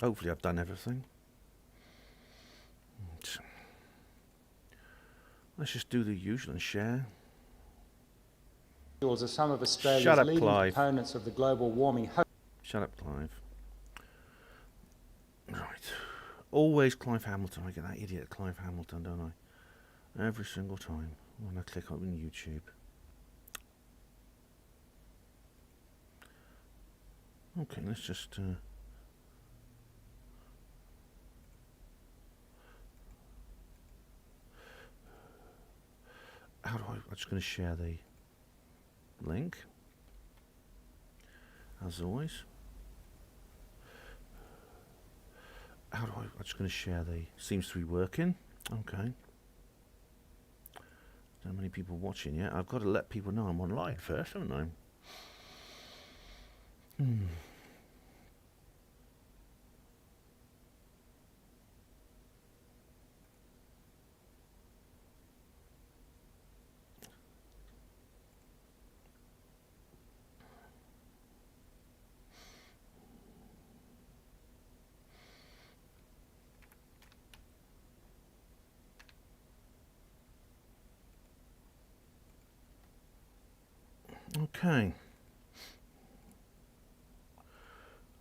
Hopefully I've done everything. Let's just do the usual and share. Are some of Australia's leading Clive. proponents of the global warming. Shut up, Clive. Right. Always Clive Hamilton. I get that idiot Clive Hamilton, don't I? Every single time when I click on YouTube. Okay, let's just... how do I'm just going to share the link, as always. I'm just going to share the... seems to be working. Okay. Not many people watching yet. I've got to let people know I'm online first, haven't I? Okay.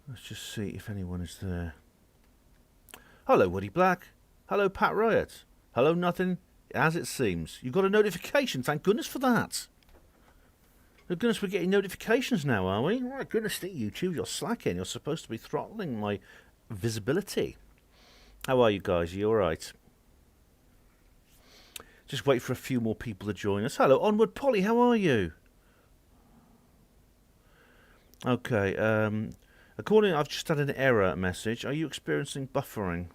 Let's just see if anyone is there. Hello, Woody Black. Hello, Pat Riot. Hello, Nothing As It Seems. You got a notification. Thank goodness for that. Thank goodness we're getting notifications now, are we? My goodness, YouTube, you're slacking. You're supposed to be throttling my visibility. How are you guys? Are you alright? Just wait for a few more people to join us. Hello, Onward Polly. How are you? Okay, I've just had an error message. Are you experiencing buffering?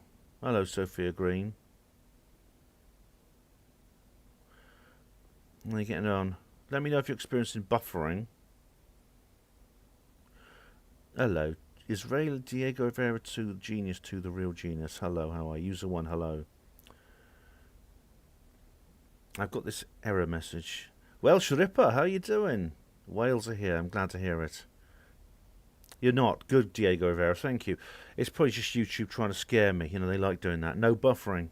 Hello, Sophia Green. How are you getting on? Let me know if you're experiencing buffering. Hello. Israel Diego Rivera 2, Genius 2, the real genius. Hello, how are you? User 1, hello. I've got this error message. Welsh Ripper, how are you doing? Wales are here. I'm glad to hear it. You're not. Good, Diego Rivera. Thank you. It's probably just YouTube trying to scare me. You know, they like doing that. No buffering.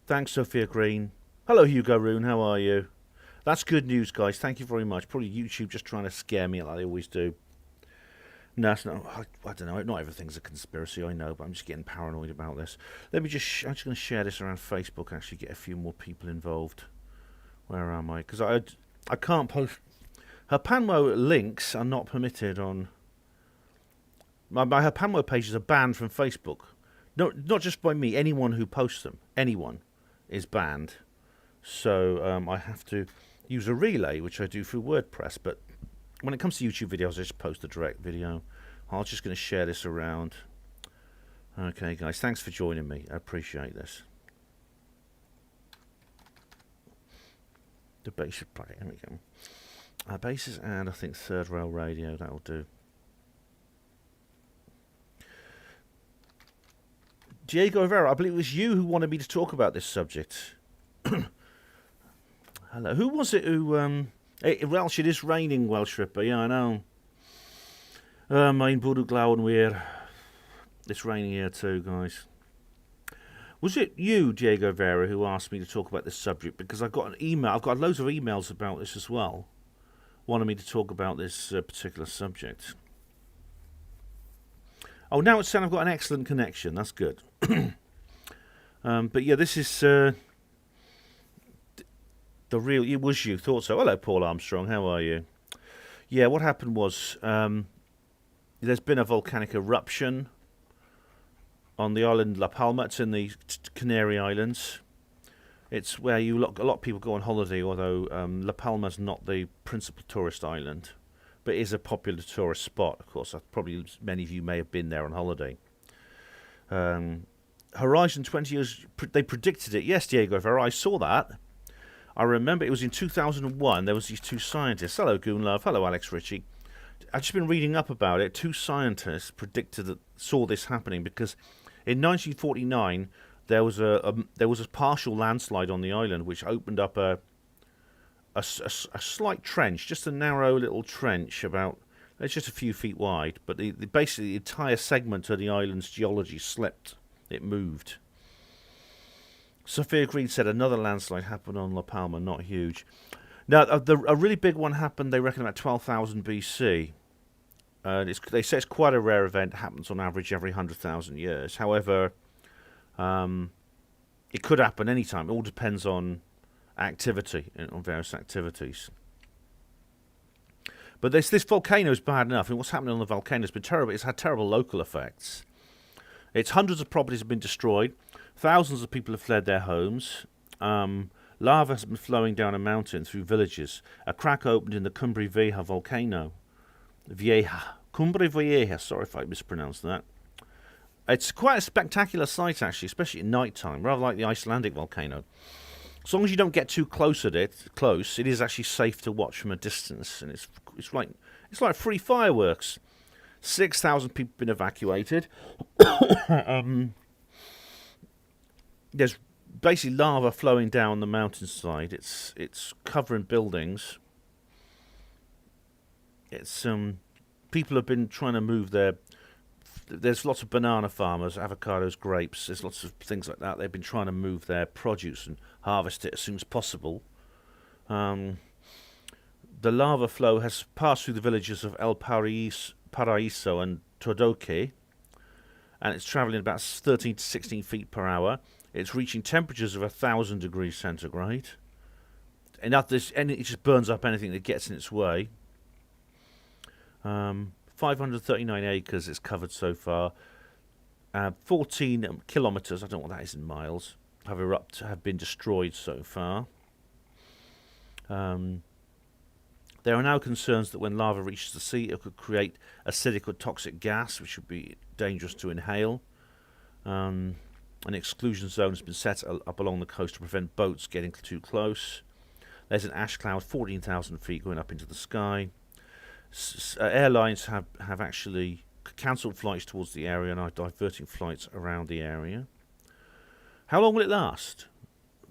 Thanks, Sophia Green. Hello, Hugo Roon. How are you? That's good news, guys. Thank you very much. Probably YouTube just trying to scare me like they always do. No, it's not. I don't know. Not everything's a conspiracy, I know, but I'm just getting paranoid about this. Let me just... I'm just going to share this around Facebook and actually get a few more people involved. Where am I? Because I can't post... Herpanmo links are not permitted on... My Herpanmo pages are banned from Facebook. No, not just by me. Anyone who posts them. Anyone is banned. So I have to use a relay, which I do through WordPress. But when it comes to YouTube videos, I just post a direct video. I'm just going to share this around. Okay, guys. Thanks for joining me. I appreciate this. The basis project. There we go. Bases and I think Third Rail Radio. That'll do. Diego Rivera, I believe it was you who wanted me to talk about this subject. Hello. Who was it who... Welsh, it is raining, Welsh Ripper. Yeah, I know. Mae'n bwrw glaw yn wir. It's raining here too, guys. Was it you, Diego Rivera, who asked me to talk about this subject? Because I got an email. I've got loads of emails about this as well. Wanted me to talk about this particular subject. Oh, now it's saying I've got an excellent connection. That's good. But yeah, this is the real... It was you. Thought so. Hello, Paul Armstrong. How are you? Yeah, what happened was there's been a volcanic eruption on the island La Palma. It's in the Canary Islands. It's where a lot of people go on holiday, although La Palma's not the principal tourist island. But it is a popular tourist spot, of course. Probably many of you may have been there on holiday. Horizon 20 years, they predicted it. Yes, Diego Rivera, I saw that. I remember it was in 2001. There was these two scientists. Hello, Goonlove. Hello, Alex Ritchie. I've just been reading up about it. Two scientists predicted that, saw this happening because in 1949 there was a partial landslide on the island which opened up a slight trench, just a narrow little trench about It's just a few feet wide, but basically the entire segment of the island's geology slipped. It moved. Sophia Green said another landslide happened on La Palma, not huge. Now, a really big one happened, they reckon, about 12,000 BC. They say it's quite a rare event. It happens on average every 100,000 years. However, it could happen any time. It all depends on activity, on various activities. But this volcano is bad enough. And what's happening on the volcano has been terrible. It's had terrible local effects. Its hundreds of properties have been destroyed. Thousands of people have fled their homes. Lava has been flowing down a mountain through villages. A crack opened in the Cumbre Vieja volcano. Cumbre Vieja, sorry if I mispronounced that. It's quite a spectacular sight, actually, especially at night time, rather like the Icelandic volcano. As long as you don't get too close at it, it is actually safe to watch from a distance, and it's like free fireworks. 6,000 people have been evacuated. There's basically lava flowing down the mountainside. It's covering buildings. People have been trying to move there's lots of banana farmers, avocados, grapes. There's lots of things like that. They've been trying to move their produce and harvest it as soon as possible. The lava flow has passed through the villages of El Paraíso and Todoque, and it's travelling about 13 to 16 feet per hour. It's reaching temperatures of 1,000 degrees centigrade. And it just burns up anything that gets in its way. 539 acres it's covered so far. 14 kilometres, I don't know what that is in miles, have been destroyed so far. There are now concerns that when lava reaches the sea, it could create acidic or toxic gas, which would be dangerous to inhale. An exclusion zone has been set up along the coast to prevent boats getting too close. There's an ash cloud 14,000 feet going up into the sky. Airlines have actually cancelled flights towards the area and are diverting flights around the area. How long will it last?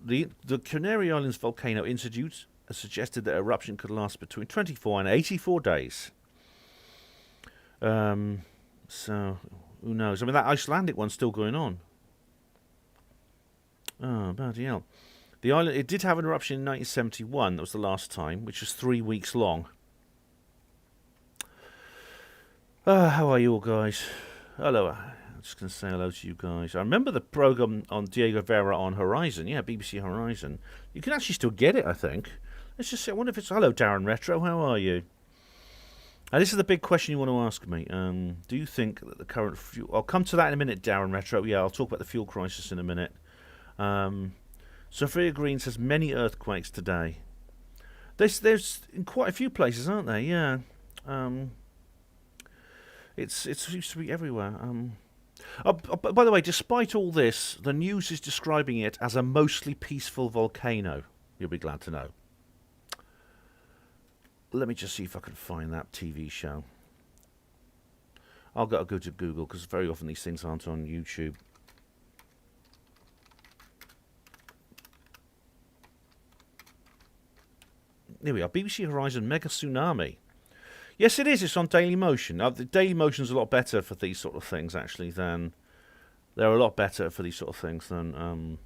The Canary Islands Volcano Institute has suggested that eruption could last between 24 and 84 days. So, who knows? I mean, that Icelandic one's still going on. Oh, bloody hell. The island, it did have an eruption in 1971. That was the last time, which was 3 weeks long. How are you all, guys? Hello. I'm just going to say hello to you guys. I remember the program on Diego Vera on Horizon. Yeah, BBC Horizon. You can actually still get it, I think. Let's just say, I wonder if it's... Hello, Darren Retro. How are you? This is the big question you want to ask me. Do you think that the current fuel... I'll come to that in a minute, Darren Retro. Yeah, I'll talk about the fuel crisis in a minute. Sophia Green says many earthquakes today. There's in quite a few places, aren't there? Yeah. It seems to be everywhere. By the way, despite all this, the news is describing it as a mostly peaceful volcano. You'll be glad to know. Let me just see if I can find that TV show. I'll go to Google because very often these things aren't on YouTube. Here we are. BBC Horizon Mega Tsunami. Yes, it is. It's on Dailymotion. The Dailymotion's a lot better for these sort of things, actually, than... They're a lot better for these sort of things than...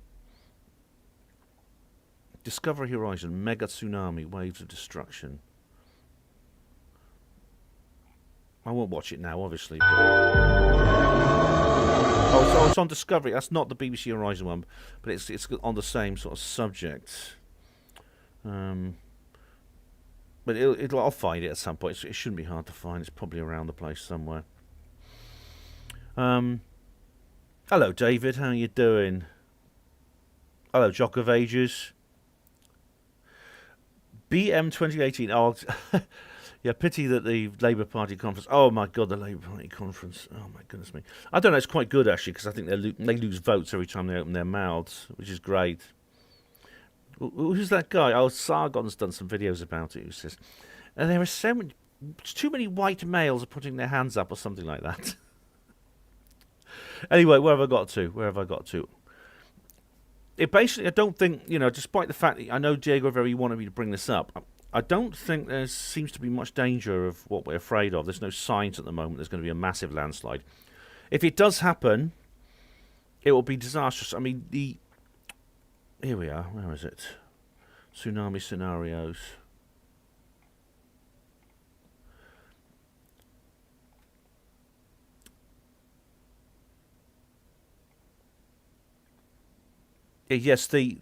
Discovery Horizon, Mega Tsunami, Waves of Destruction. I won't watch it now, obviously. But... Oh, it's on Discovery. That's not the BBC Horizon one, but it's on the same sort of subject. But I'll find it at some point. It shouldn't be hard to find. It's probably around the place somewhere. Hello, David. How you doing? Hello, Jock of Ages. BM 2018. Oh, yeah, pity that the Labour Party conference... Oh, my God, the Labour Party conference. Oh, my goodness me. I don't know. It's quite good, actually, because I think they lose votes every time they open their mouths, which is great. Who's that guy? Oh, Sargon's done some videos about it. Who says, there are too many white males are putting their hands up or something like that. Anyway, where have I got to? It basically, I don't think, despite the fact that I know Diego Rivera, you wanted me to bring this up, I don't think there seems to be much danger of what we're afraid of. There's no signs at the moment there's going to be a massive landslide. If it does happen, it will be disastrous. I mean, here we are. Where is it? Tsunami scenarios. Yes, the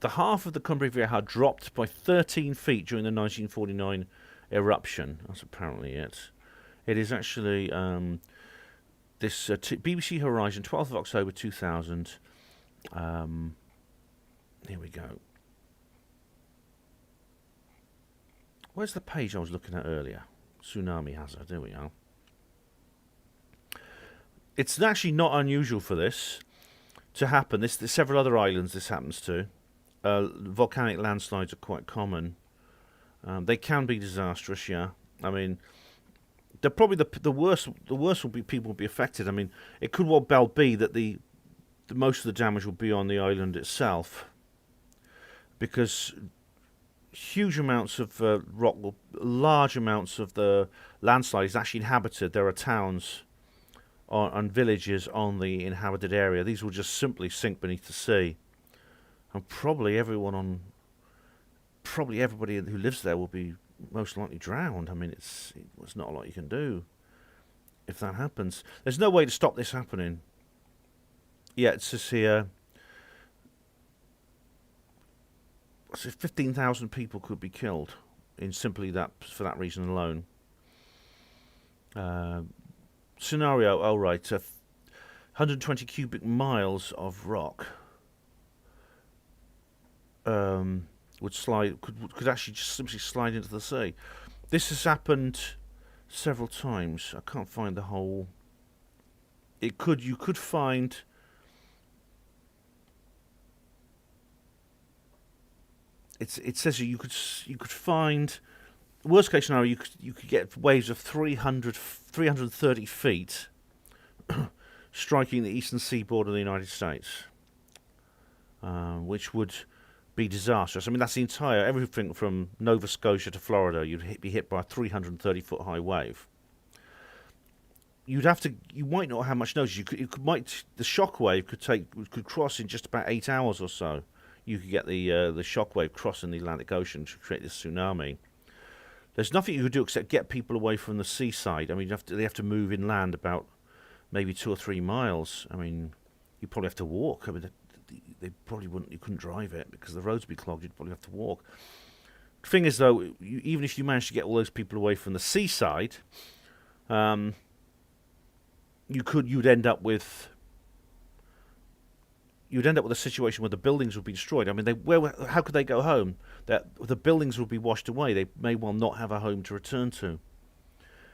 half of the Cumbre Vieja dropped by 13 feet during the 1949 eruption. That's apparently it. It is actually this BBC Horizon, 12th of October 2000. Here we go. Where's the page I was looking at earlier? Tsunami hazard. There we are. It's actually not unusual for this to happen. There's several other islands this happens to. Volcanic landslides are quite common. They can be disastrous. Yeah, I mean, they're probably the worst. The worst will be people will be affected. I mean, it could well be that the most of the damage will be on the island itself, because huge amounts of rock, large amounts of the landslide is actually inhabited. There are towns and villages on the inhabited area. These will just simply sink beneath the sea, and probably everybody who lives there will be most likely drowned. I mean, it's not a lot you can do if that happens. There's no way to stop this happening. Yeah, it says here 15,000 people could be killed in simply that, for that reason alone. Scenario, oh right, 120 cubic miles of rock would slide, could actually just simply slide into the sea. This has happened several times. I can't find the whole. You could find. It says you could find. Worst case scenario, you could get waves of 330 feet striking the eastern seaboard of the United States, which would be disastrous. I mean, that's the entire, everything from Nova Scotia to Florida, you'd be hit by a 330-foot high wave. You might not have much notice. The shock wave could cross in just about 8 hours or so. You could get the shock wave crossing the Atlantic Ocean to create this tsunami. There's nothing you could do except get people away from the seaside. I mean, they have to move inland about maybe 2 or 3 miles. I mean, you probably have to walk. I mean, they probably wouldn't. You couldn't drive it because the roads would be clogged. You'd probably have to walk. The thing is, though, even if you managed to get all those people away from the seaside, you'd end up with a situation where the buildings would be destroyed. I mean, how could they go home? The buildings would be washed away. They may well not have a home to return to.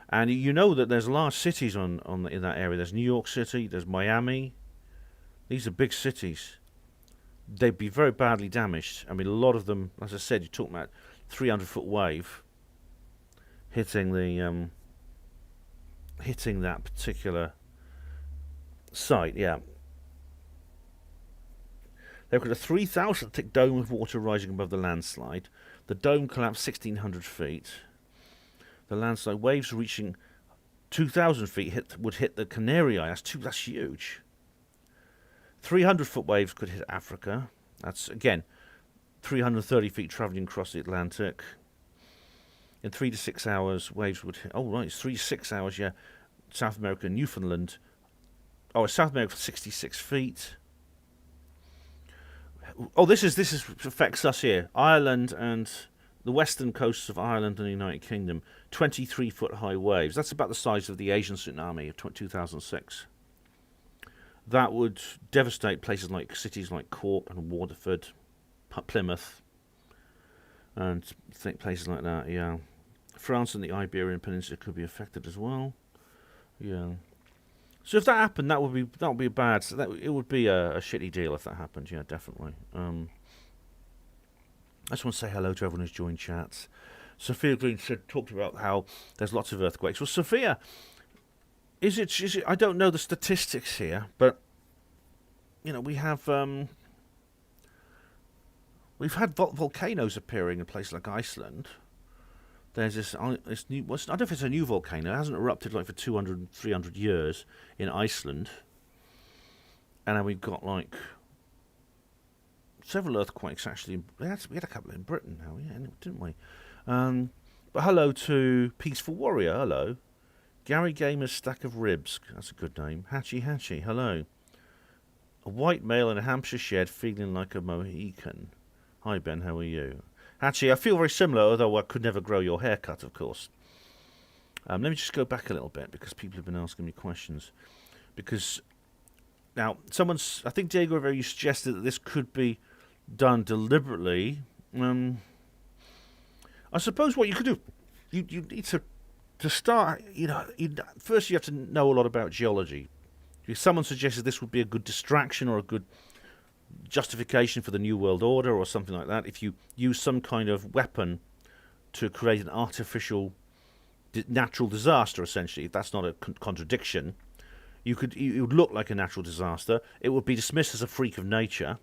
And you know that there's large cities in that area. There's New York City. There's Miami. These are big cities. They'd be very badly damaged. I mean, a lot of them, as I said, you're talking about 300-foot wave hitting that particular site. Yeah. They've got a 3,000-thick dome of water rising above the landslide. The dome collapsed 1,600 feet. The landslide waves reaching 2,000 feet would hit the Canary Islands. That's huge. 300-foot waves could hit Africa. That's, again, 330 feet travelling across the Atlantic. In 3 to 6 hours, waves would hit... Oh, right, it's 3 to 6 hours, yeah. South America and Newfoundland. Oh, South America, 66 feet. Oh, this affects us here. Ireland and the western coasts of Ireland and the United Kingdom. 23-foot high waves. That's about the size of the Asian tsunami of 2006. That would devastate cities like Cork and Waterford, Plymouth, and places like that. Yeah, France and the Iberian Peninsula could be affected as well. Yeah. So if that happened, that would be bad. So it would be a shitty deal if that happened. Yeah, definitely. I just want to say hello to everyone who's joined chats. Sophia Green talked about how there's lots of earthquakes. Well, Sophia, is it? I don't know the statistics here, but we've had volcanoes appearing in places like Iceland. There's this new. Well, I don't know if it's a new volcano. It hasn't erupted like for 200, 300 years in Iceland, and then we've got like several earthquakes actually. We had a couple in Britain now, yeah, didn't we? But hello to Peaceful Warrior. Hello, Gary Gamer's Stack of Ribs. That's a good name. Hatchy. Hello. A white male in a Hampshire shed feeling like a Mohican. Hi Ben, how are you? Hatchy, I feel very similar, although I could never grow your haircut, of course. Let me just go back a little bit because people have been asking me questions. Because now I think Diego Rivera, you suggested that this could be done deliberately. I suppose what you could do, you need to start. First you have to know a lot about geology. If someone suggested this would be a good distraction or a good justification for the New World Order or something like that, if you use some kind of weapon to create an artificial natural disaster, essentially, if that's not a contradiction, it would look like a natural disaster. It would be dismissed as a freak of nature.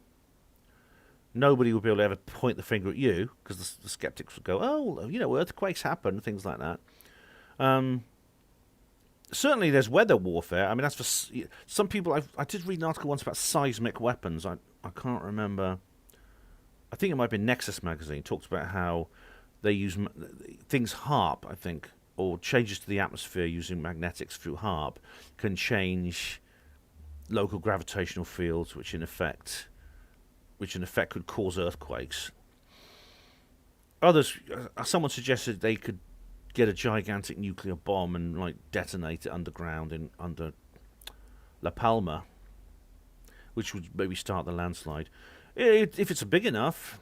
Nobody would be able to ever point the finger at you because the skeptics would go, oh, earthquakes happen, things like that. Certainly there's weather warfare. I mean, that's for some people. I did read an article once about seismic weapons. I can't remember. I think it might be Nexus magazine. Talked about how they use things HARP, I think, or changes to the atmosphere using magnetics through HARP can change local gravitational fields, which in effect could cause earthquakes. Someone suggested they could get a gigantic nuclear bomb and like detonate it underground under La Palma, which would maybe start the landslide. If it's big enough,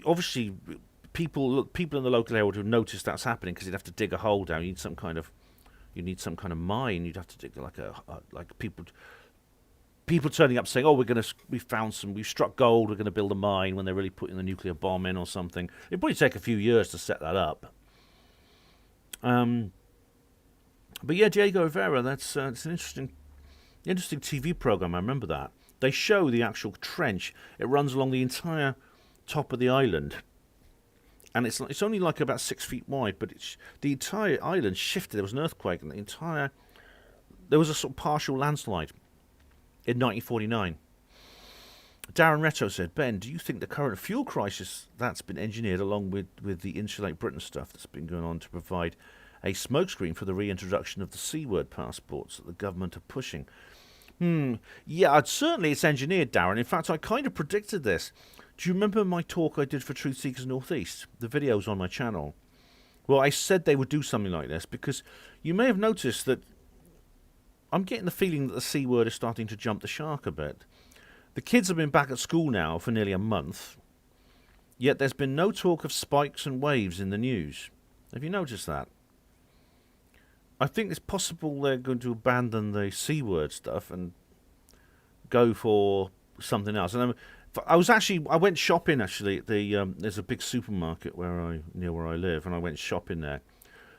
obviously people in the local area would have noticed that's happening because you'd have to dig a hole down. You need some kind of mine. You'd have to dig like people turning up saying, "Oh, we've struck gold. We're going to build a mine," when they're really putting the nuclear bomb in or something. It'd probably take a few years to set that up. But yeah, Diego Rivera, it's an interesting TV program. I remember that they show the actual trench. It runs along the entire top of the island, and it's only like about 6 feet wide. But the entire island shifted. There was an earthquake, and there was a sort of partial landslide in 1949. Darren Retto said, Ben, do you think the current fuel crisis that's been engineered along with the Insulate Britain stuff that's been going on to provide a smokescreen for the reintroduction of the C-word passports that the government are pushing? Yeah, certainly it's engineered, Darren. In fact, I kind of predicted this. Do you remember my talk I did for Truth Seekers Northeast? The video's on my channel. Well, I said they would do something like this because you may have noticed that I'm getting the feeling that the C word is starting to jump the shark a bit. The kids have been back at school now for nearly a month, yet there's been no talk of spikes and waves in the news. Have you noticed that? I think it's possible they're going to abandon the C word stuff and go for something else. And I went shopping actually at there's a big supermarket near where I live, and I went shopping there.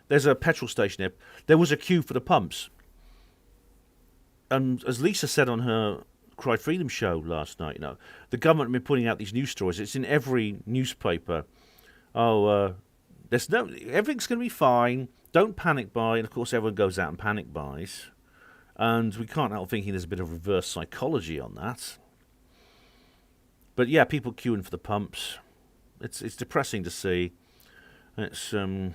There's a petrol station there. There was a queue for the pumps. And as Lisa said on her Cry Freedom show last night, the government have been putting out these news stories. It's in every newspaper. Everything's going to be fine. Don't panic buy. And of course, everyone goes out and panic buys. And we can't help thinking there's a bit of reverse psychology on that. But yeah, people queuing for the pumps. It's depressing to see. It's obviously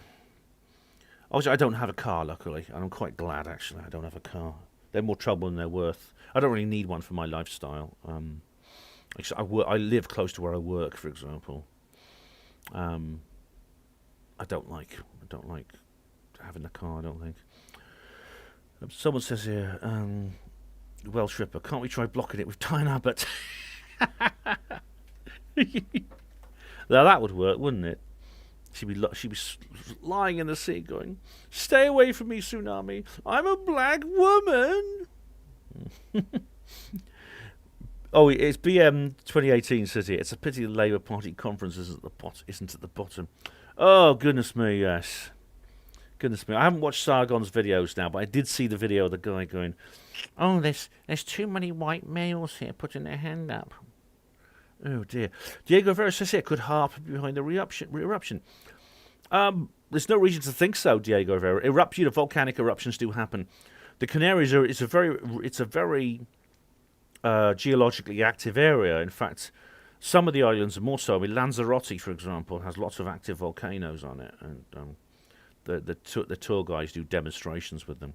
I don't have a car, luckily, and I'm quite glad actually I don't have a car. They're more trouble than they're worth. I don't really need one for my lifestyle. I live close to where I work, for example. I don't like having a car, I don't think. Someone says here, Welsh Ripper, can't we try blocking it with Tyne Abbott? Now that would work, wouldn't it? She'd be lying in the sea going, "Stay away from me, Tsunami. I'm a black woman." Oh, it's BM 2018 says here. It's a pity the Labour Party conference isn't at the bottom. Oh, goodness me, yes. Goodness me. I haven't watched Sargon's videos now, but I did see the video of the guy going, "Oh, there's too many white males here putting their hand up." Oh dear. Diego Vera says here, could HARP be behind the eruption? There's no reason to think so, Diego Vera. Volcanic eruptions do happen. The Canaries are it's a very geologically active area. In fact, some of the islands are more so. I mean, Lanzarote, for example, has lots of active volcanoes on it, and the tour guys do demonstrations with them.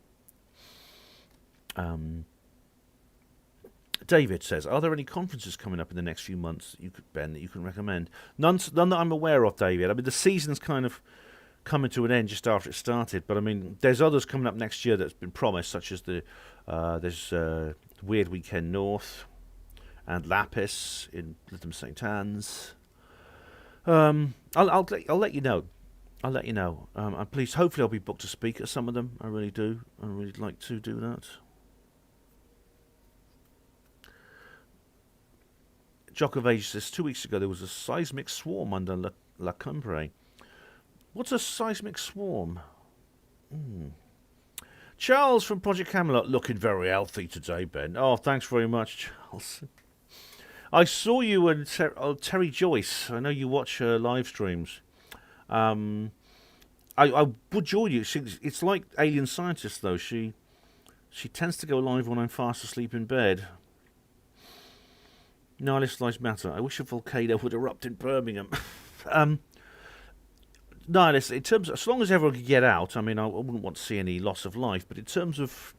David says, are there any conferences coming up in the next few months, Ben, that you can recommend? None that I'm aware of, David. I mean, the season's kind of coming to an end just after it started, but I mean, there's others coming up next year that's been promised, such as there's Weird Weekend North and Lapis in Lytham St Anne's. I'll let you know. I'll let you know. And please, hopefully, I'll be booked to speak at some of them. I really do. I really like to do that. Jock of Age says 2 weeks ago there was a seismic swarm under La Cumbre. What's a seismic swarm? Charles from Project Camelot, looking very healthy today, Ben. Oh, thanks very much, Charles. I saw you and Terry Joyce. I know you watch her live streams. I would join you. It's like Alien Scientist, though. She tends to go live when I'm fast asleep in bed. No, lives matter. I wish a volcano would erupt in Birmingham. No, in terms of, as long as everyone could get out, I mean, I wouldn't want to see any loss of life. But in terms of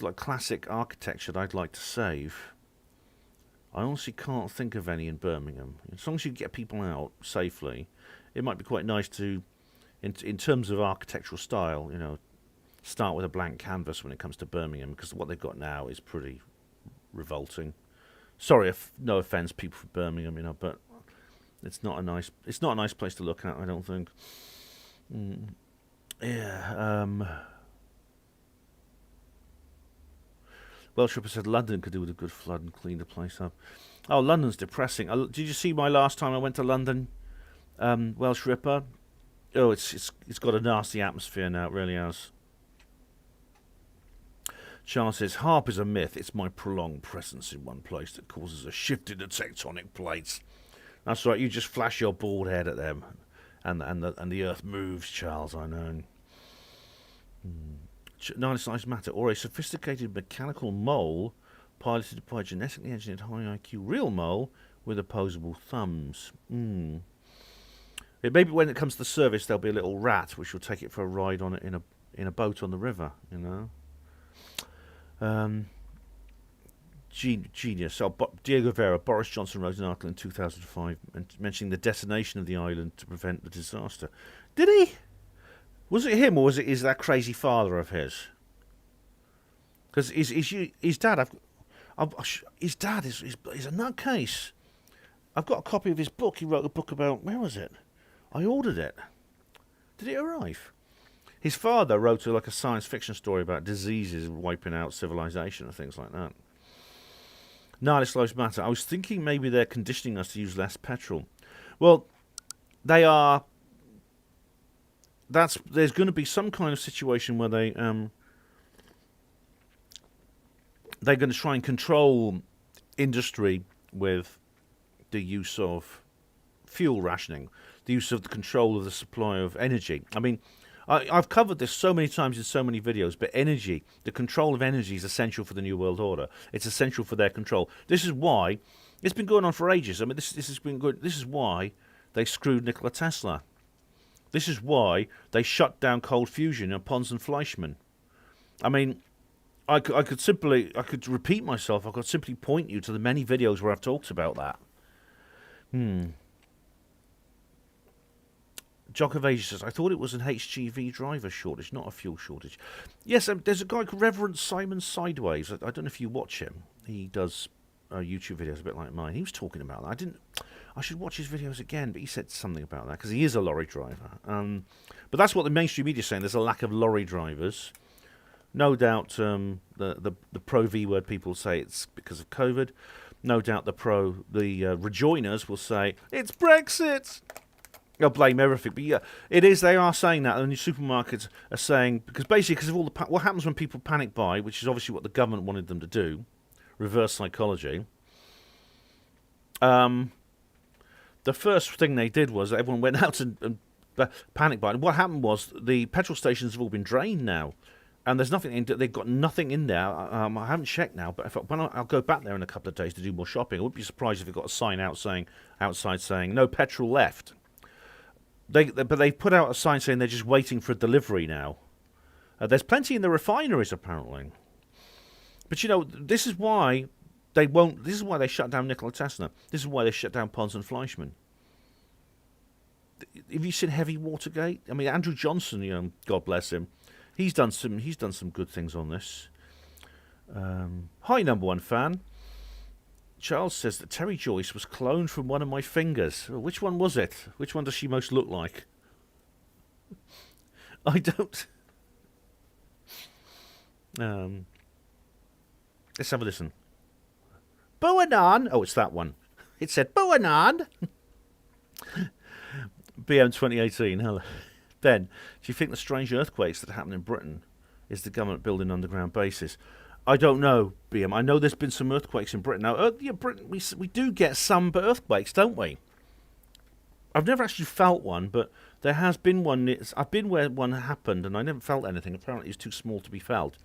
like classic architecture that I'd like to save, I honestly can't think of any in Birmingham. As long as you get people out safely, it might be quite nice to, in terms of architectural style, you know, start with a blank canvas when it comes to Birmingham, because what they've got now is pretty revolting. Sorry, no offence, people from Birmingham, you know, but it's not a nice place to look at, I don't think. Yeah. Welsh Ripper said London could do with a good flood and clean the place up. Oh, London's depressing. Did you see my last time I went to London, Welsh Ripper? Oh, it's got a nasty atmosphere now. It really has. Charles says, HARP is a myth. It's my prolonged presence in one place that causes a shift in the tectonic plates. That's right, you just flash your bald head at them, and the earth moves, Charles, I know. Nice matter. Or a sophisticated mechanical mole piloted by a genetically engineered high IQ real mole with opposable thumbs. Maybe when it comes to the service, there'll be a little rat which will take it for a ride on it in a boat on the river, you know. Genius. Diego Vera, Boris Johnson wrote an article in 2005 mentioning the detonation of the island to prevent the disaster. Did he? Was it him, or is that crazy father of his? Because his dad, his dad is a nutcase. I've got a copy of his book. He wrote a book about, where was it? I ordered it. Did it arrive? His father wrote like a science fiction story about diseases wiping out civilization and things like that. Nihilist lives matter. I was thinking maybe they're conditioning us to use less petrol. Well, they are. There's going to be some kind of situation where they're going to try and control industry with the use of fuel rationing, the use of the control of the supply of energy. I mean, I've covered this so many times in so many videos, but energy, the control of energy is essential for the New World Order. It's essential for their control. This is why it's been going on for ages. I mean, this has been good. This is why they screwed Nikola Tesla. This is why they shut down cold fusion and Pons and Fleischmann. I mean, I could repeat myself. I could simply point you to the many videos where I've talked about that. Jock of Asia says, I thought it was an HGV driver shortage, not a fuel shortage. Yes, there's a guy called Reverend Simon Sideways. I don't know if you watch him. He does YouTube videos a bit like mine. He was talking about that. I should watch his videos again, but he said something about that because he is a lorry driver. But that's what the mainstream media is saying. There's a lack of lorry drivers. No doubt the pro-V word people say it's because of COVID. No doubt the rejoiners will say, it's Brexit. They'll blame everything, but yeah, it is. They are saying that, and the supermarkets are saying because of all the what happens when people panic buy, which is obviously what the government wanted them to do, reverse psychology. The first thing they did was everyone went out and panic buying. What happened was the petrol stations have all been drained now, and there's nothing. They've got nothing in there. I haven't checked now, but I'll go back there in a couple of days to do more shopping. I wouldn't be surprised if it got a sign outside saying no petrol left. But they put out a sign saying they're just waiting for a delivery now. There's plenty in the refineries apparently, but this is why they won't. This is why they shut down Nikola Tesla. This is why they shut down Pons and Fleischmann. Have you seen Heavy Watergate? I mean, Andrew Johnson, God bless him, he's done some good things on this. Hi, number one fan. Charles says that Terry Joyce was cloned from one of my fingers. Well, which one was it? Which one does she most look like? I don't. Let's have a listen. Boanan! Oh, it's that one. It said Boanan! BM 2018, hello. Ben, do you think the strange earthquakes that happened in Britain is the government building underground bases? I don't know, BM. I know there's been some earthquakes in Britain. Now, Britain, we do get some earthquakes, don't we? I've never actually felt one, but there has been one. I've been where one happened, and I never felt anything. Apparently, it's too small to be felt.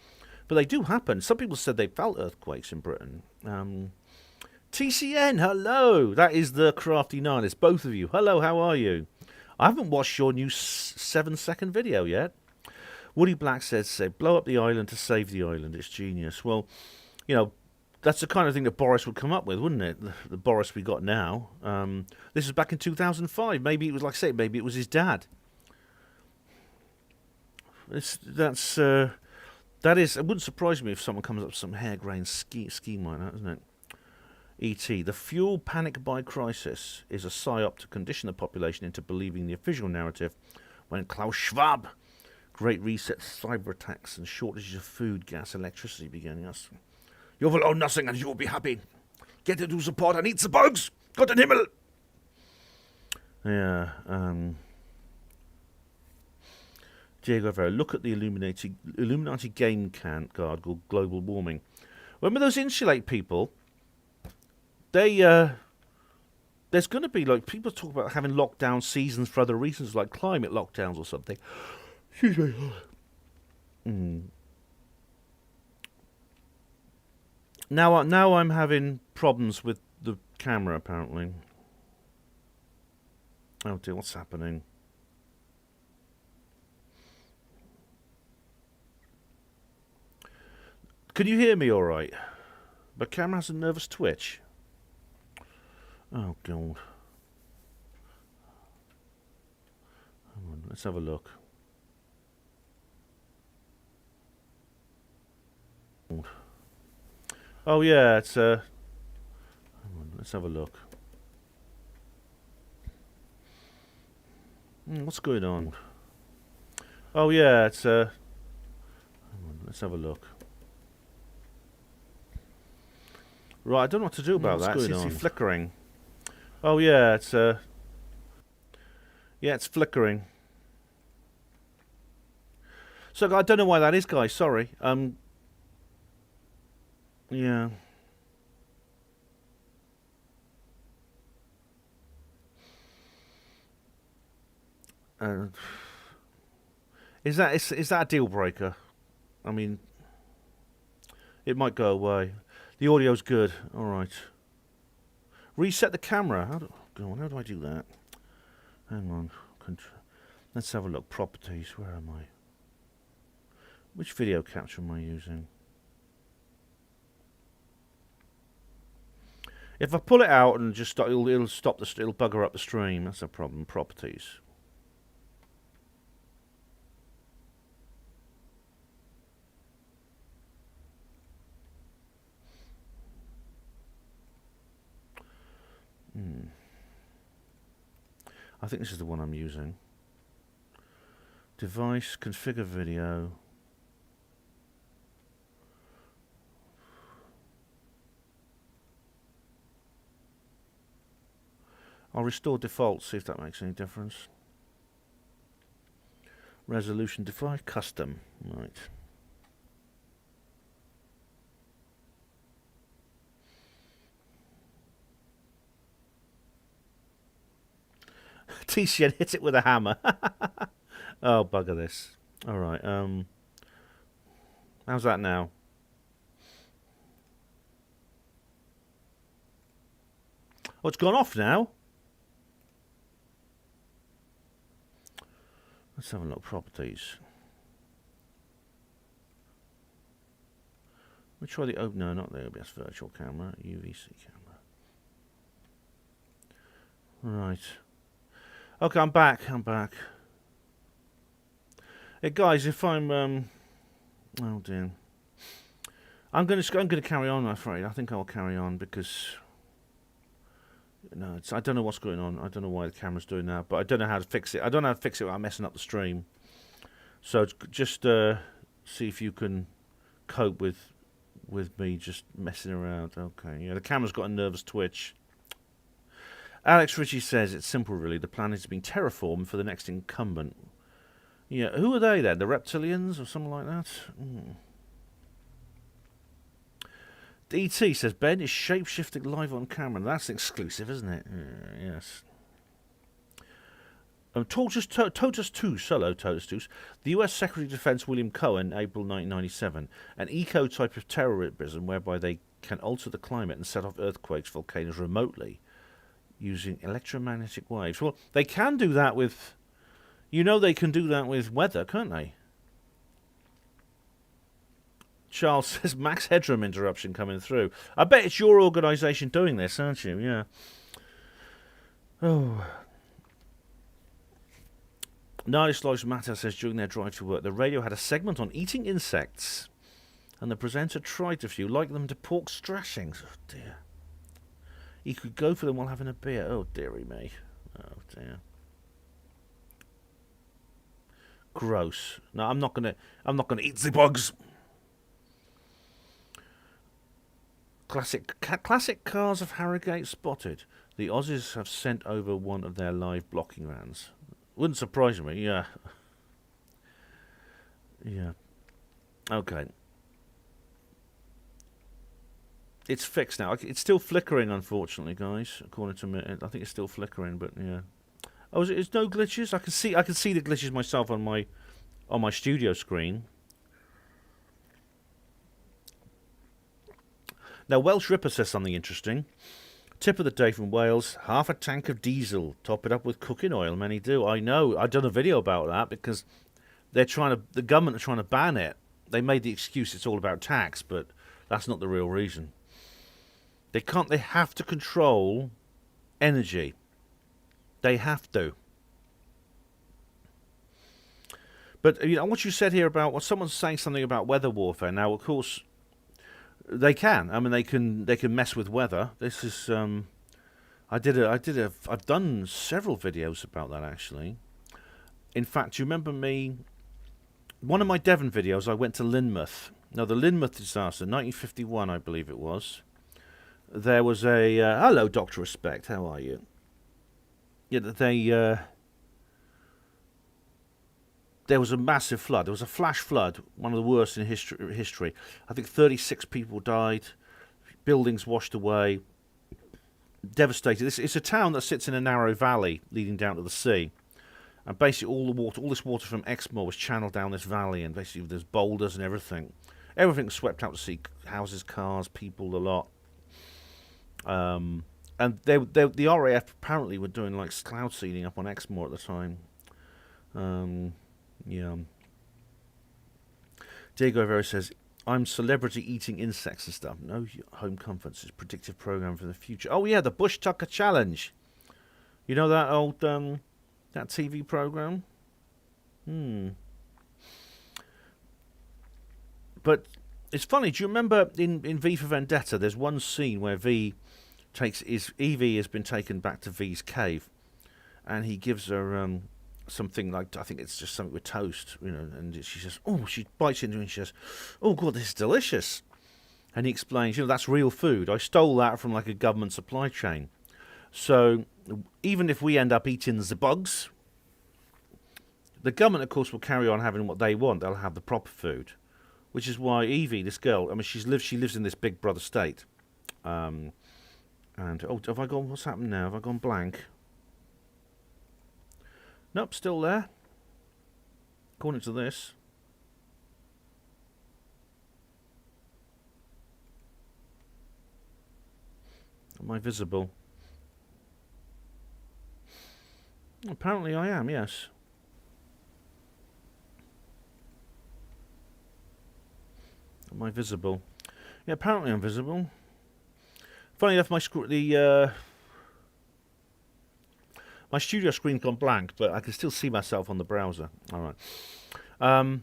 But they do happen. Some people said they felt earthquakes in Britain. TCN, hello. That is the Crafty Nine. It's both of you. Hello, how are you? I haven't watched your new 7-second video yet. Woody Black says, blow up the island to save the island. It's genius. Well, that's the kind of thing that Boris would come up with, wouldn't it? The Boris we got now. This was back in 2005. Maybe it was, like I say, maybe it was his dad. That is. It wouldn't surprise me if someone comes up with some hair-grained scheme like that, isn't it? E.T. The fuel panic buy crisis is a psyop to condition the population into believing the official narrative when Klaus Schwab, Great Reset, cyber attacks and shortages of food, gas, electricity began. Yes. You will own nothing and you will be happy. Get into support and eat the bugs. Gott in Himmel. Yeah. Diego Vera, look at the Illuminati game card called Global Warming. Remember those Insulate people? There's going to be, people talk about having lockdown seasons for other reasons, like climate lockdowns or something. Excuse me. Now I'm having problems with the camera, apparently. Oh dear, what's happening? Can you hear me all right? My camera has a nervous twitch. Oh, God. Hang on, let's have a look. Oh, yeah, it's hang on, let's have a look. What's going on? Oh, yeah, it's hang on, let's have a look. Right, I don't know what to do about that. It's flickering. Oh yeah, it's it's flickering. So I don't know why that is, guys. Sorry. Yeah. Is that a deal breaker? I mean, it might go away. The audio's good. All right. Reset the camera. How do I do that? Hang on. Let's have a look. Properties. Where am I? Which video capture am I using? If I pull it out and just stop, it'll stop it'll bugger up the stream. That's a problem. Properties. I think this is the one I'm using. Device, configure video. I'll restore default, see if that makes any difference. Resolution, device, custom. Right. TCN hit it with a hammer. Oh, bugger this. All right. How's that now? Oh, it's gone off now. Let's have a look. Properties. We'll try the no, not the OBS virtual camera. UVC camera. Right. Okay, I'm back. Hey guys, if I'm oh dear. I'm going to carry on. I'm afraid. I think I'll carry on because. No, I don't know what's going on. I don't know why the camera's doing that, but I don't know how to fix it. I don't know how to fix it without messing up the stream. So just see if you can cope with me just messing around. Okay, yeah, the camera's got a nervous twitch. Alex Ritchie says it's simple, really. The planet is being terraformed for the next incumbent. Yeah, who are they then? The reptilians or something like that? DT says, Ben is shape-shifting live on camera. That's exclusive, isn't it? Yes. Totus 2, solo Totus 2. The US Secretary of Defense William Cohen, April 1997. An eco-type of terrorism whereby they can alter the climate and set off earthquakes, volcanoes remotely using electromagnetic waves. Well, they can do that with... You know they can do that with weather, can't they? Charles says, Max Headroom interruption coming through. I bet it's your organisation doing this, aren't you? Yeah. Oh. Nice Lives Matter says, during their drive to work, the radio had a segment on eating insects. And the presenter tried a few, like them to pork strashings. Oh, dear. He could go for them while having a beer. Oh, dearie me. Oh, dear. Gross. No, I'm not gonna eat the bugs. Classic cars of Harrogate spotted. The Aussies have sent over one of their live blocking vans. Wouldn't surprise me, yeah. Yeah. Okay. It's fixed now. It's still flickering, unfortunately, guys. According to me, I think it's still flickering, but yeah. Oh, it's no glitches. I can see the glitches myself on my studio screen. Now, Welsh Ripper says something interesting. Tip of the day from Wales, half a tank of diesel. Top it up with cooking oil. Many do. I know. I've done a video about that because the government are trying to ban it. They made the excuse it's all about tax, but that's not the real reason. They have to control energy. They have to. But you know what you said here about someone's saying something about weather warfare. Now, of course, they can. I mean, they can mess with weather. This is I've done several videos about that actually. In fact, do you remember me? One of my Devon videos, I went to Lynmouth. Now, the Lynmouth disaster, 1951, I believe it was. There was a hello, Dr. Respect. How are you? Yeah, there was a massive flood. There was a flash flood, one of the worst in history. I think 36 people died. Buildings washed away. Devastated. It's a town that sits in a narrow valley leading down to the sea. And basically all this water from Exmoor was channeled down this valley, and basically there's boulders and everything. Everything was swept out to sea. Houses, cars, people, a lot. And the RAF apparently were doing like cloud seeding up on Exmoor at the time. Yeah. Diego Rivera says, I'm celebrity eating insects and stuff. No home comforts. It's predictive program for the future. Oh yeah, the Bush Tucker Challenge. You know that old that TV program? But it's funny, do you remember in V for Vendetta there's one scene where Evie has been taken back to V's cave, and he gives her something like, I think it's just something with toast, you know, and she says, oh, she bites into it and she says, oh God, this is delicious. And he explains, you know, that's real food. I stole that from like a government supply chain. So even if we end up eating the bugs, the government, of course, will carry on having what they want. They'll have the proper food, which is why Evie, this girl, I mean, she lives in this Big Brother state. And, oh, have I gone, what's happened now? Have I gone blank? Nope, still there. According to this. Am I visible? Apparently I am, yes. Am I visible? Yeah, apparently I'm visible. Funny enough, my studio screen's gone blank, but I can still see myself on the browser. All right.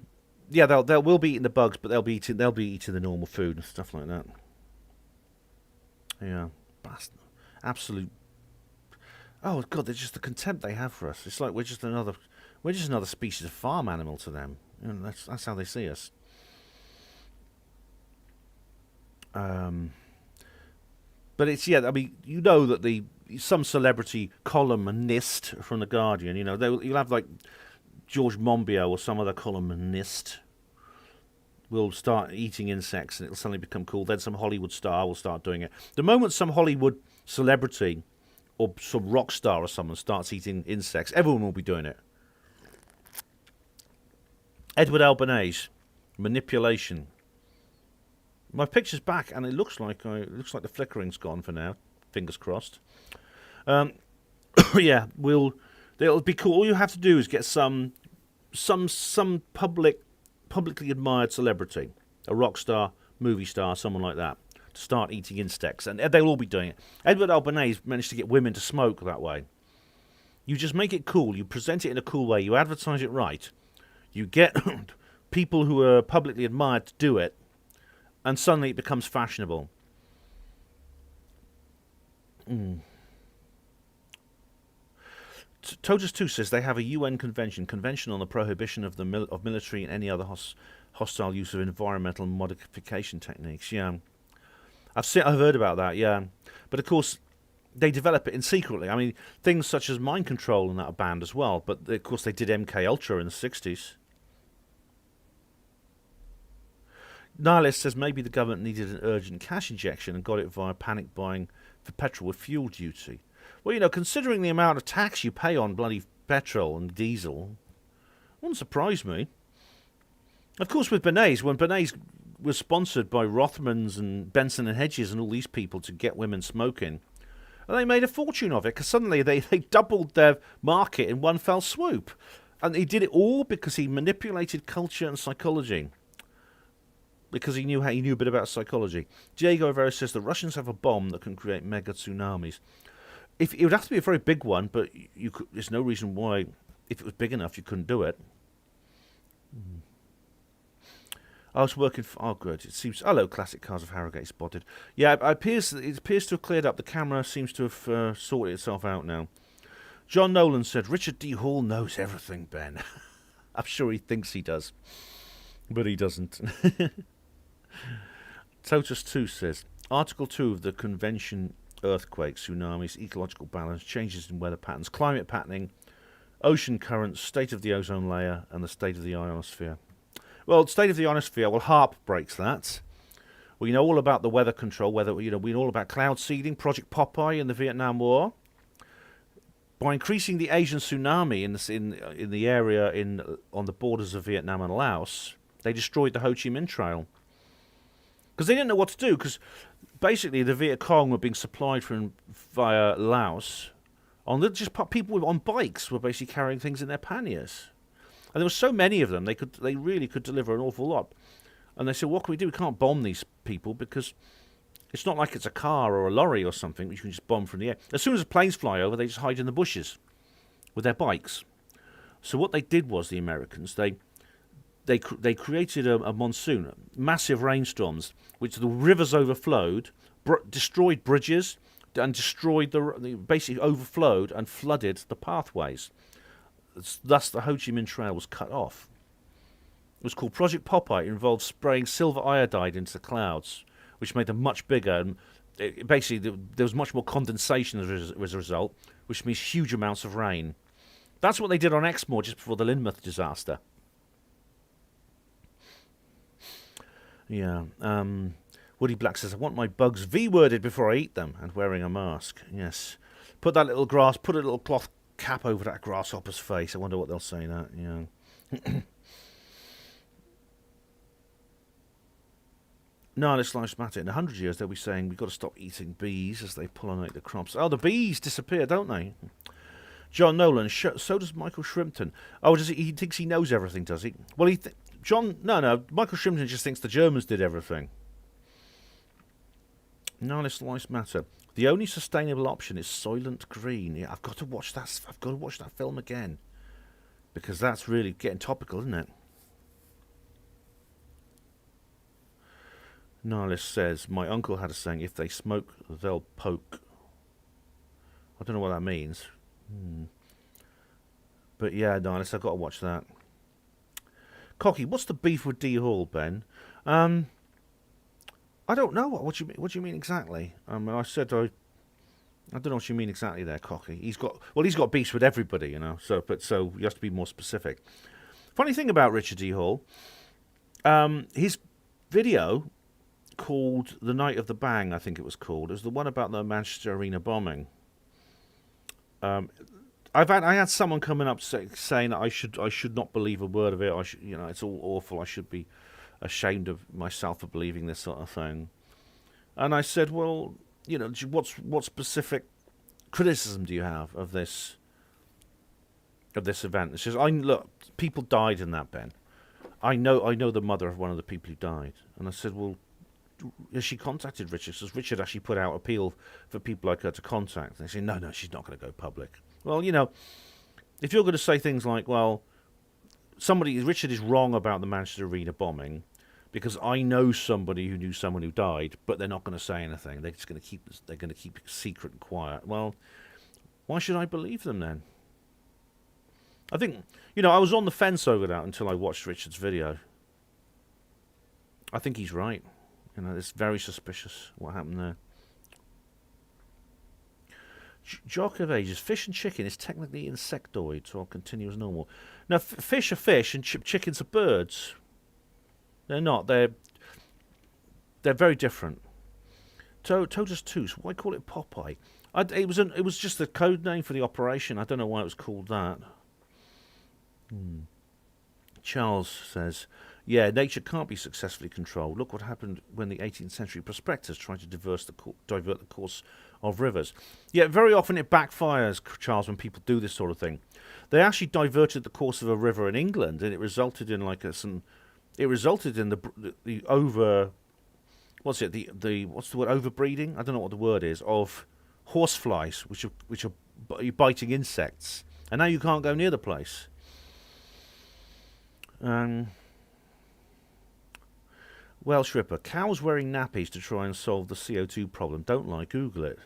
Yeah, they will be eating the bugs, but they'll be eating the normal food and stuff like that. Yeah, bastard. Absolute. Oh God, they're just the contempt they have for us. It's like we're just another species of farm animal to them. You know, that's how they see us. But it's, yeah, I mean, you know that some celebrity columnist from The Guardian, you know, you'll have like George Monbiot or some other columnist will start eating insects and it'll suddenly become cool. Then some Hollywood star will start doing it. The moment some Hollywood celebrity or some rock star or someone starts eating insects, everyone will be doing it. Edward Albanese, manipulation. My picture's back, and it looks like the flickering's gone for now. Fingers crossed. Yeah, it'll be cool. All you have to do is get some publicly admired celebrity, a rock star, movie star, someone like that, to start eating insects, and they'll all be doing it. Edward Albanese managed to get women to smoke that way. You just make it cool. You present it in a cool way. You advertise it right. You get people who are publicly admired to do it. And suddenly it becomes fashionable. Totus 2 says they have a UN convention on the prohibition of military and any other hostile use of environmental modification techniques. Yeah, I've heard about that. Yeah, but of course they develop it in secretly. I mean, things such as mind control and that are banned as well. But of course they did MK Ultra in the 60s. Nihilist says maybe the government needed an urgent cash injection and got it via panic buying for petrol with fuel duty. Well, you know, considering the amount of tax you pay on bloody petrol and diesel, wouldn't surprise me. Of course, with Bernays, when Bernays was sponsored by Rothmans and Benson and Hedges and all these people to get women smoking, and they made a fortune of it because suddenly they doubled their market in one fell swoop. And he did it all because he manipulated culture and psychology. Because he knew a bit about psychology. Diego Rivera says the Russians have a bomb that can create mega tsunamis. It would have to be a very big one, but there's no reason why, if it was big enough, you couldn't do it. I was working for... Oh, good. It seems... Hello, Classic Cars of Harrogate spotted. Yeah, it appears to have cleared up. The camera seems to have sorted itself out now. John Nolan said, Richard D. Hall knows everything, Ben. I'm sure he thinks he does. But he doesn't. Totus 2 says, Article 2 of the Convention, earthquakes, tsunamis, ecological balance, changes in weather patterns, climate patterning, ocean currents, state of the ozone layer, and the state of the ionosphere. Well, state of the ionosphere, well, HAARP breaks that. We know all about the weather control, we know all about cloud seeding, Project Popeye in the Vietnam War. By increasing the Asian tsunami in the area on the borders of Vietnam and Laos, they destroyed the Ho Chi Minh Trail. Because they didn't know what to do, because basically the Viet Cong were being supplied via Laos. People on bikes were basically carrying things in their panniers. And there were so many of them, they really could deliver an awful lot. And they said, what can we do? We can't bomb these people because it's not like it's a car or a lorry or something which you can just bomb from the air. As soon as the planes fly over, they just hide in the bushes with their bikes. So what they did was, the Americans, they created a monsoon, massive rainstorms, which the rivers overflowed, destroyed bridges, and basically overflowed and flooded the pathways. Thus, the Ho Chi Minh Trail was cut off. It was called Project Popeye. It involved spraying silver iodide into the clouds, which made them much bigger. And there was much more condensation as a result, which means huge amounts of rain. That's what they did on Exmoor just before the Lynmouth disaster. Yeah. Woody Black says, I want my bugs V-worded before I eat them and wearing a mask. Yes. Put a little cloth cap over that grasshopper's face. I wonder what they'll say that, No, this life's matter. In 100 years, they'll be saying we've got to stop eating bees as they pollinate the crops. Oh, the bees disappear, don't they? John Nolan, so does Michael Shrimpton. Oh, he thinks he knows everything, does he? Well, no, Michael Shrimpton just thinks the Germans did everything. No, this life's matter. The only sustainable option is Soylent Green. Yeah, I've got to watch that film again. Because that's really getting topical, isn't it? Niles says, my uncle had a saying, if they smoke, they'll poke. I don't know what that means. But yeah, Niles, I've got to watch that. Cocky, what's the beef with D Hall, Ben? I don't know. What do you mean exactly? I said I don't know what you mean exactly there, Cocky. He's got beefs with everybody, So you have to be more specific. Funny thing about Richard D Hall, his video called "The Night of the Bang," I think it was called. It was the one about the Manchester Arena bombing. I had someone coming up saying that I should not believe a word of it. It's all awful. I should be ashamed of myself for believing this sort of thing. And I said, well, what specific criticism do you have of this event? It says, look, people died in that, Ben. I know the mother of one of the people who died. And I said, well, has she contacted Richard? Because Richard actually put out appeal for people like her to contact. And they say, no, she's not going to go public. Well, if you're going to say things like, well, Richard is wrong about the Manchester Arena bombing because I know somebody who knew someone who died, but they're not going to say anything. They're going to keep it secret and quiet. Well, why should I believe them then? I think, I was on the fence over that until I watched Richard's video. I think he's right. It's very suspicious what happened there. Jock of Ages, fish and chicken is technically insectoid, so I'll continue as normal. Now, fish are fish and chickens are birds. They're not. They're very different. Totus Toos, why call it Popeye? It was just a code name for the operation. I don't know why it was called that. Charles says, yeah, nature can't be successfully controlled. Look what happened when the 18th century prospectors tried to divert the course of rivers. Yeah, very often it backfires, Charles, when people do this sort of thing. They actually diverted the course of a river in England, and it resulted in the over, what's the word, overbreeding? I don't know what the word is, of horseflies, which are biting insects, and now you can't go near the place. Welsh Ripper, cows wearing nappies to try and solve the CO2 problem. Don't lie, Google it.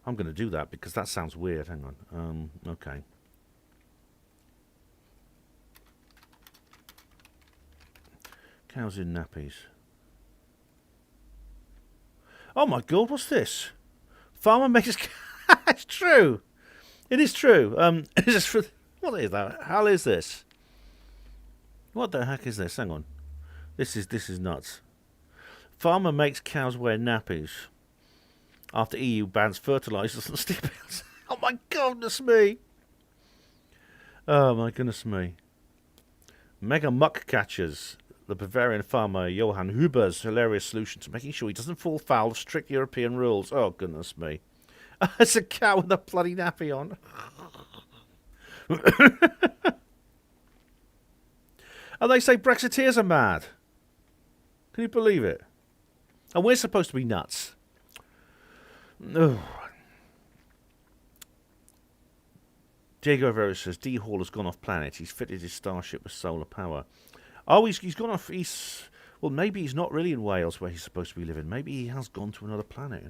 I'm going to do that because that sounds weird. Hang on. Okay. Cows in nappies. Oh my God, what's this? Farmer makes... It's true. It is true. What is that? How is this? What the heck is this? Hang on. This is nuts. Farmer makes cows wear nappies after EU bans fertilisers and stipulates. Oh my goodness me! Oh my goodness me! Mega muck catchers. The Bavarian farmer Johann Huber's hilarious solution to making sure he doesn't fall foul of strict European rules. Oh goodness me! It's a cow with a bloody nappy on. And they say Brexiteers are mad. Can you believe it? And we're supposed to be nuts. Oh. Diego Rivera says, D Hall has gone off planet. He's fitted his starship with solar power. Oh, he's gone off. Well, maybe he's not really in Wales where he's supposed to be living. Maybe he has gone to another planet,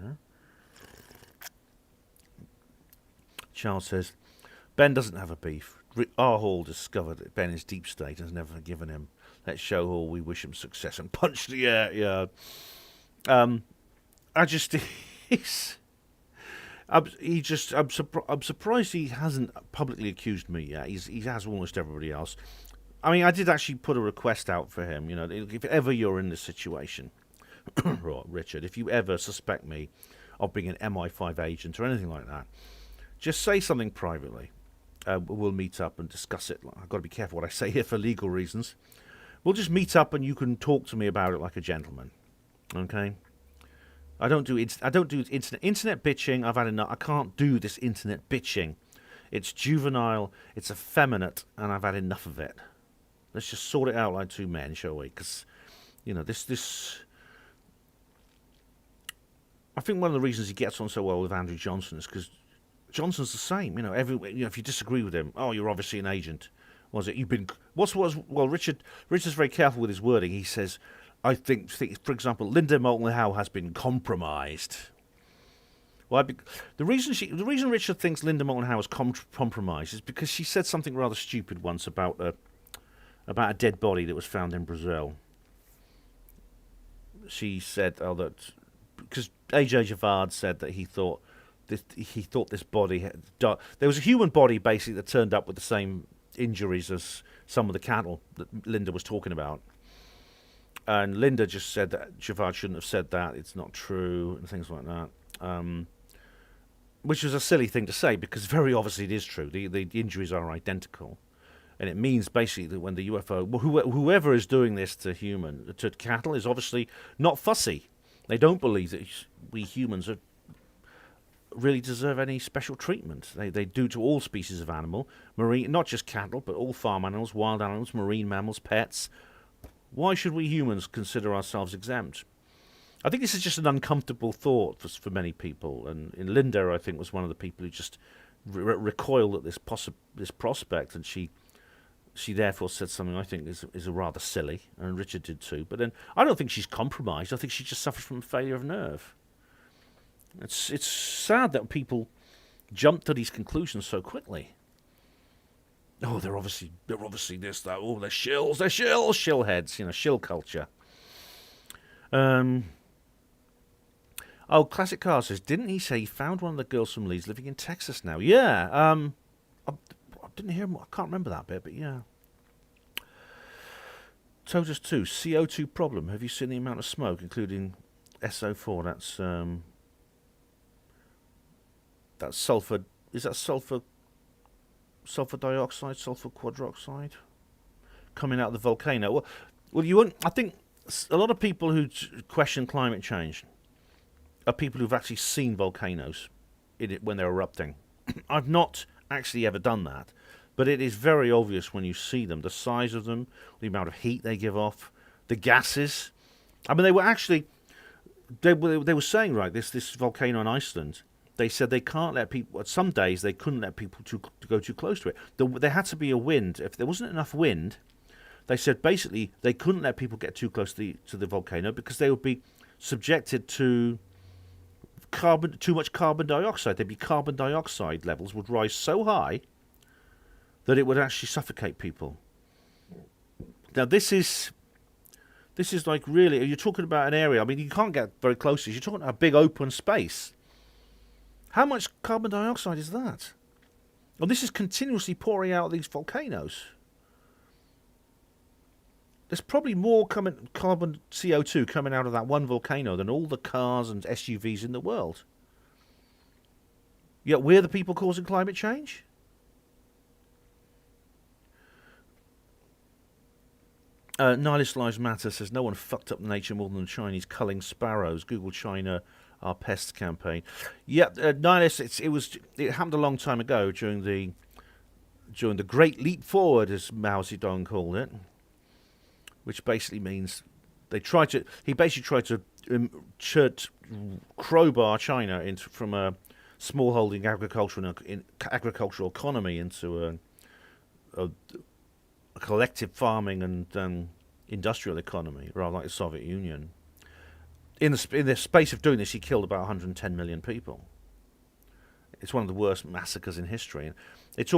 Charles says, Ben doesn't have a beef. R. Hall discovered that Ben is deep state and has never forgiven him. Let's show Hall we wish him success and punch the air. Yeah. I'm surprised he hasn't publicly accused me yet. He has almost everybody else. I mean, I did actually put a request out for him. If ever you're in this situation, Richard, if you ever suspect me of being an MI5 agent or anything like that, just say something privately. We'll meet up and discuss it. I've got to be careful what I say here for legal reasons. We'll just meet up and you can talk to me about it like a gentleman. Okay? I don't do internet bitching. I've had enough. I can't do this internet bitching. It's juvenile, it's effeminate, and I've had enough of it. Let's just sort it out like two men, shall we? Because, you know, this. I think one of the reasons he gets on so well with Andrew Johnson is because Johnson's the same. You know, if you disagree with him, oh, you're obviously an agent. Was it? You've been. Well, Richard's very careful with his wording. He says, I think, for example, Linda Moulton Howe has been compromised. Well, the reason Richard thinks Linda Moulton Howe was compromised is because she said something rather stupid once about a dead body that was found in Brazil. She said, that because A.J. Javard said that he thought this body had died. There was a human body basically that turned up with the same injuries as some of the cattle that Linda was talking about. And Linda just said that Javard shouldn't have said that. It's not true and things like that. Which was a silly thing to say because very obviously it is true. The injuries are identical. And it means basically that when the UFO, whoever is doing this to cattle is obviously not fussy. They don't believe that we humans really deserve any special treatment. They do to all species of animal, marine, not just cattle, but all farm animals, wild animals, marine mammals, pets. Why should we humans consider ourselves exempt? I think this is just an uncomfortable thought for many people. And in Linda, I think, was one of the people who just recoiled at this prospect, and she therefore said something I think is a rather silly, and Richard did too. But then I don't think she's compromised. I think she just suffers from a failure of nerve. It's sad that people jump to these conclusions so quickly. Oh, they're obviously this, that. Oh, they're shill heads. You know, shill culture. Oh, Classic Car says, didn't he say he found one of the girls from Leeds living in Texas now? Yeah. I didn't hear him. I can't remember that bit, but yeah. Totus 2, CO2 problem. Have you seen the amount of smoke, including SO4? That's sulfur. Is that sulfur dioxide, sulfur quadroxide coming out of the volcano? Well, you won't. I think a lot of people who question climate change are people who've actually seen volcanoes when they're erupting. I've not actually ever done that, but it is very obvious when you see them, the size of them, the amount of heat they give off, the gases. I mean, they were saying, right, this volcano in Iceland, they said they can't let people, some days they couldn't let people to go too close to it. There had to be a wind. If there wasn't enough wind, they said basically they couldn't let people get too close to the volcano because they would be subjected to too much carbon dioxide. There'd be carbon dioxide levels would rise so high that it would actually suffocate people. Now this is like really, you're talking about an area, I mean you can't get very close to it. You're talking about a big open space. How much carbon dioxide is that? Well, this is continuously pouring out of these volcanoes. There's probably more carbon CO2 coming out of that one volcano than all the cars and SUVs in the world. Yet we're the people causing climate change? Nihilist Lives Matter says no one fucked up nature more than the Chinese culling sparrows. Google China, our pests campaign. Yeah, Nihilist. It happened a long time ago during the Great Leap Forward, as Mao Zedong called it. Which basically means he basically tried to crowbar China from a smallholding agricultural economy into a collective farming and industrial economy, rather like the Soviet Union. In the space of doing this, he killed about 110 million people. It's one of the worst massacres in history. It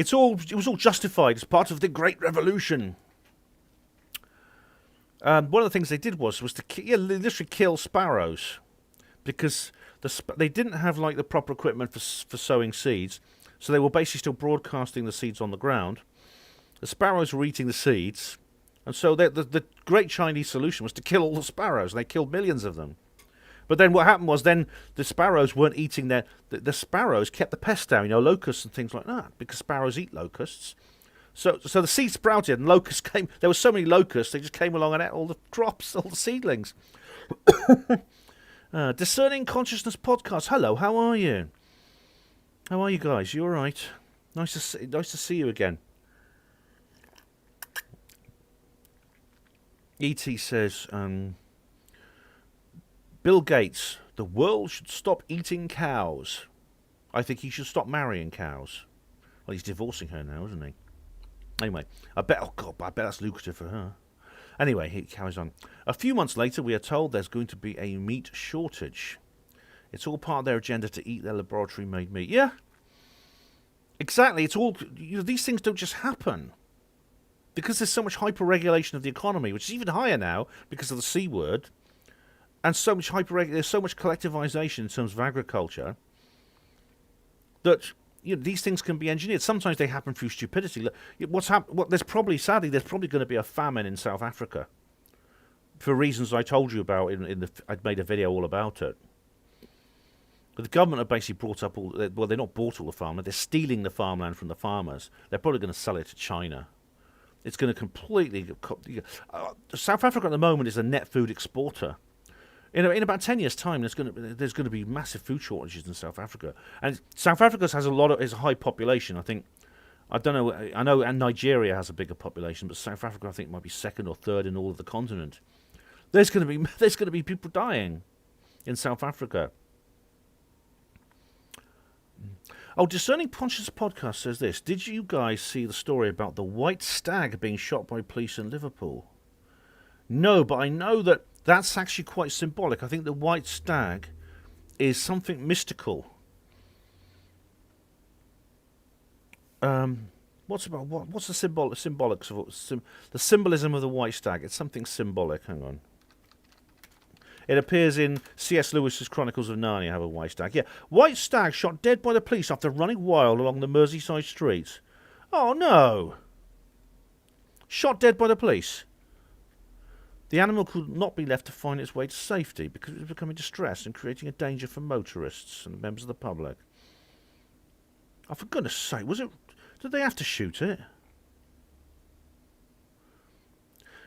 was all justified as part of the Great Revolution. One of the things they did was to literally kill sparrows because they didn't have like the proper equipment for sowing seeds, so they were basically still broadcasting the seeds on the ground. The sparrows were eating the seeds, and so the great Chinese solution was to kill all the sparrows, and they killed millions of them. But then what happened was then the sparrows weren't eating the sparrows kept the pests down, locusts and things like that, because sparrows eat locusts. So the seed sprouted and locusts came. There were so many locusts, they just came along and ate all the crops, all the seedlings. Discerning Consciousness Podcast. Hello, how are you? How are you guys? You all right? Nice to see you again. E.T. says, Bill Gates, the world should stop eating cows. I think he should stop marrying cows. Well, he's divorcing her now, isn't he? Anyway, I bet that's lucrative for her. Anyway, he carries on. A few months later, we are told there's going to be a meat shortage. It's all part of their agenda to eat their laboratory-made meat. Yeah, exactly. It's all, these things don't just happen. Because there's so much hyper-regulation of the economy, which is even higher now because of the C word, and so much there's so much collectivization in terms of agriculture that these things can be engineered. Sometimes they happen through stupidity. There's probably going to be a famine in South Africa for reasons I told you about I'd made a video all about it. But the government have basically brought up they're not bought all the farmland, they're stealing the farmland from the farmers. They're probably going to sell it to China. It's going to completely... South Africa at the moment is a net food exporter. In about 10 years' time, there's going to be massive food shortages in South Africa. And South Africa has a high population. I don't know, I know and Nigeria has a bigger population, but South Africa I think might be second or third in all of the continent. There's going to be people dying in South Africa. Oh, Discerning Conscious Podcast says this. Did you guys see the story about the white stag being shot by police in Liverpool? No, but I know that's actually quite symbolic. I think the white stag is something mystical. What's the symbolics of the symbolism of the white stag? It's something symbolic. Hang on. It appears in C.S. Lewis's Chronicles of Narnia, have a white stag. Yeah, white stag shot dead by the police after running wild along the Merseyside streets. Oh, no. Shot dead by the police. The animal could not be left to find its way to safety because it was becoming distressed and creating a danger for motorists and members of the public. Oh, for goodness sake, did they have to shoot it?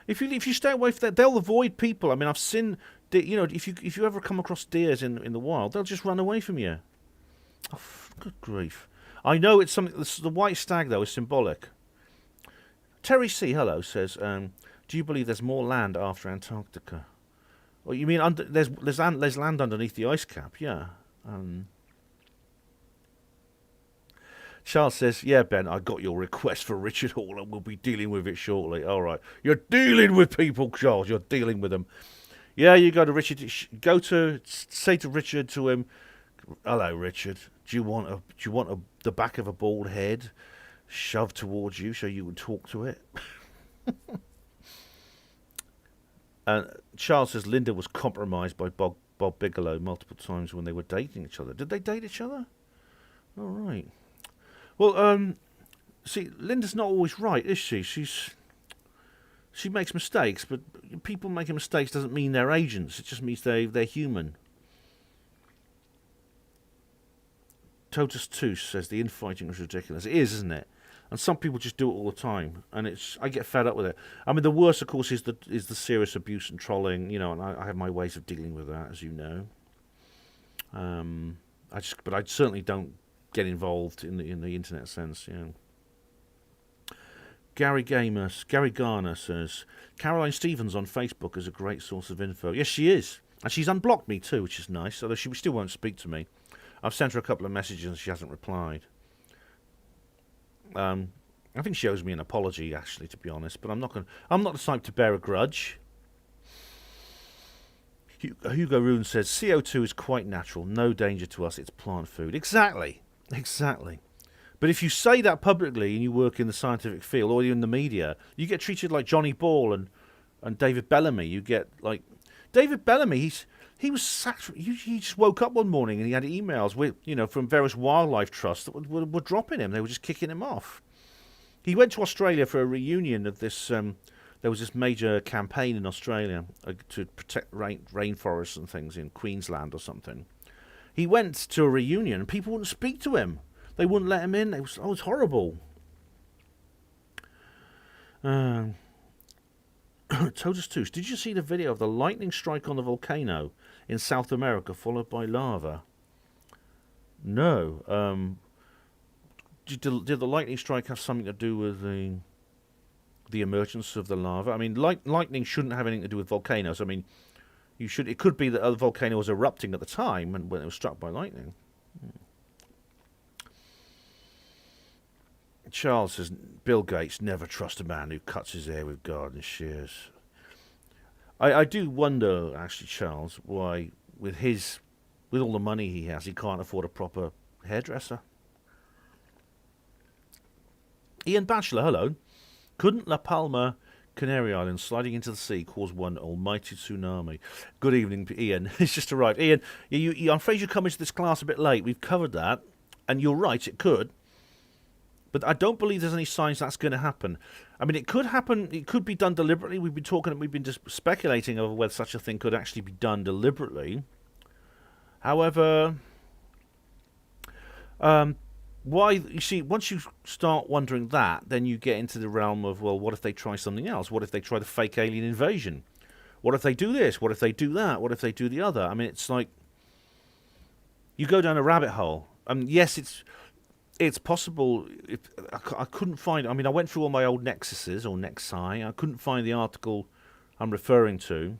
If you stay away from that, they'll avoid people. I mean, I've seen... if you ever come across deers in the wild, they'll just run away from you. Oh, good grief. I know it's something... The white stag, though, is symbolic. Terry C., hello, says, do you believe there's more land after Antarctica? Well, you mean there's land underneath the ice cap? Yeah. Charles says, yeah, Ben, I got your request for Richard Hall and we'll be dealing with it shortly. All right. You're dealing with people, Charles. You're dealing with them. Yeah, you go to Richard. Say to Richard, to him, hello, Richard. Do you want the back of a bald head shoved towards you so you would talk to it? Charles says Linda was compromised by Bob Bigelow multiple times when they were dating each other. Did they date each other? All right. Well, see, Linda's not always right, is she? She makes mistakes, but people making mistakes doesn't mean they're agents. It just means they're human. Totus Tus says the infighting is ridiculous. It is, isn't it? And some people just do it all the time, and I get fed up with it. I mean, the worst, of course, is the serious abuse and trolling. And I have my ways of dealing with that, as you know. But I certainly don't get involved in the internet sense. Gary Garner says Caroline Stevens on Facebook is a great source of info. Yes, she is, and she's unblocked me too, which is nice. Although she still won't speak to me. I've sent her a couple of messages and she hasn't replied. I think she owes me an apology, actually, to be honest. But I'm not the type to bear a grudge. Hugo Rune says CO2 is quite natural, no danger to us. It's plant food. Exactly. But if you say that publicly and you work in the scientific field or you're in the media, you get treated like Johnny Ball and David Bellamy. You get like David Bellamy. He just woke up one morning and he had emails from various wildlife trusts that were dropping him. They were just kicking him off. He went to Australia for a reunion of this there was this major campaign in Australia to protect rainforests and things in Queensland or something. He went to a reunion and people wouldn't speak to him. They wouldn't let him in. It was horrible. Totus Toosh, did you see the video of the lightning strike on the volcano in South America followed by lava? No. Did the lightning strike have something to do with the emergence of the lava? I mean, lightning shouldn't have anything to do with volcanoes. I mean, it could be that a volcano was erupting at the time when it was struck by lightning. Charles says, Bill Gates, never trust a man who cuts his hair with garden shears. I do wonder, actually, Charles, why with all the money he has, he can't afford a proper hairdresser. Ian Batchelor, hello. Couldn't La Palma, Canary Islands, sliding into the sea cause one almighty tsunami? Good evening, Ian. It's just arrived. Ian, I'm afraid you come into this class a bit late. We've covered that, and you're right, it could. But I don't believe there's any signs that's going to happen. I mean, it could happen. It could be done deliberately. We've been just speculating over whether such a thing could actually be done deliberately. However, why? You see, once you start wondering that, then you get into the realm of, well, what if they try something else? What if they try the fake alien invasion? What if they do this? What if they do that? What if they do the other? I mean, it's like you go down a rabbit hole. Yes, it's possible. I couldn't find. I mean, I went through all my old Nexuses or Nexi. I couldn't find the article I'm referring to.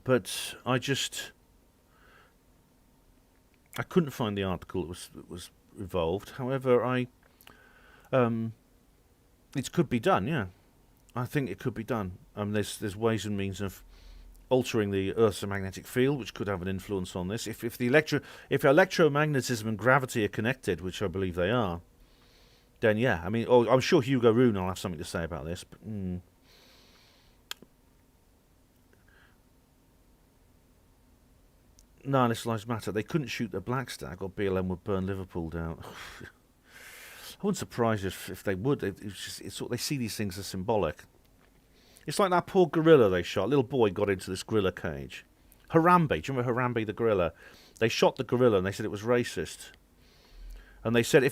But I couldn't find the article that was involved. However, it could be done. Yeah, I think it could be done. There's ways and means of altering the Earth's magnetic field, which could have an influence on this. If electromagnetism and gravity are connected, which I believe they are, then yeah. I mean, I'm sure Hugo Rune will have something to say about this. But, No, this lives matter. They couldn't shoot the Black Stag, or BLM would burn Liverpool down. I wouldn't surprise you if they would. They see these things as symbolic. It's like that poor gorilla they shot. A little boy got into this gorilla cage. Harambe, do you remember Harambe the gorilla? They shot the gorilla and they said it was racist. And they said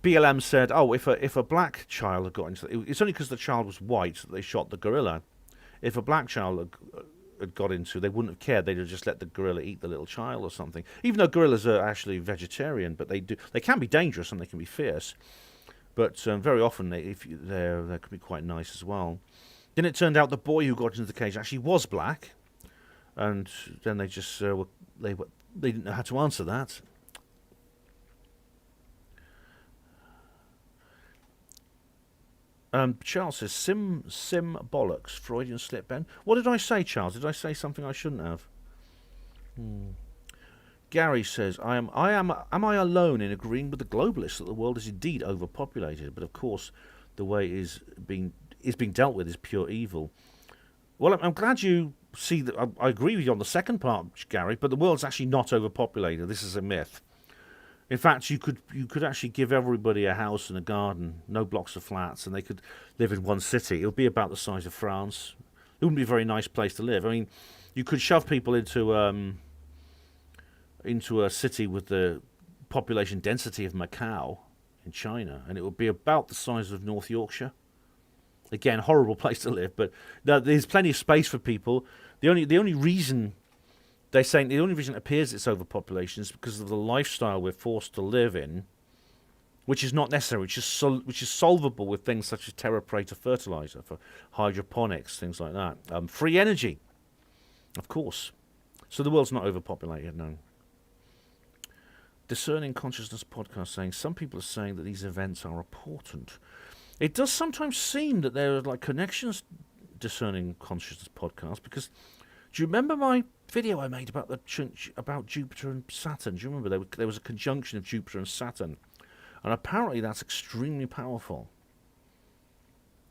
BLM said, if a black child had got into it's only because the child was white that they shot the gorilla. If a black child had got into, they wouldn't have cared. They'd have just let the gorilla eat the little child or something. Even though gorillas are actually vegetarian, but they can be dangerous and they can be fierce. But very often they can be quite nice as well. Then it turned out the boy who got into the cage actually was black, and then they just they didn't know how to answer that. Charles says sim bollocks, Freudian slip, Ben. What did I say, Charles? Did I say something I shouldn't have? Gary says, am I alone in agreeing with the globalists that the world is indeed overpopulated? But of course, the way it is being dealt with is pure evil. Well, I'm glad you see that. I agree with you on the second part, Gary, but the world's actually not overpopulated. This is a myth. In fact, you could actually give everybody a house and a garden, no blocks of flats, and they could live in one city. It would be about the size of France. It wouldn't be a very nice place to live. I mean, you could shove people into a city with the population density of Macau in China, and it would be about the size of North Yorkshire. Again, horrible place to live, but there's plenty of space for people. The only reason they're saying the only reason it appears it's overpopulation is because of the lifestyle we're forced to live in, which is not necessary, which is solvable with things such as terra preta fertilizer for hydroponics, things like that. Free energy, of course. So the world's not overpopulated, no. Discerning Consciousness podcast saying some people are saying that these events are important. It does sometimes seem that there are like connections. Discerning Consciousness podcast, because do you remember my video I made about about Jupiter and Saturn? Do you remember there was a conjunction of Jupiter and Saturn, and apparently that's extremely powerful.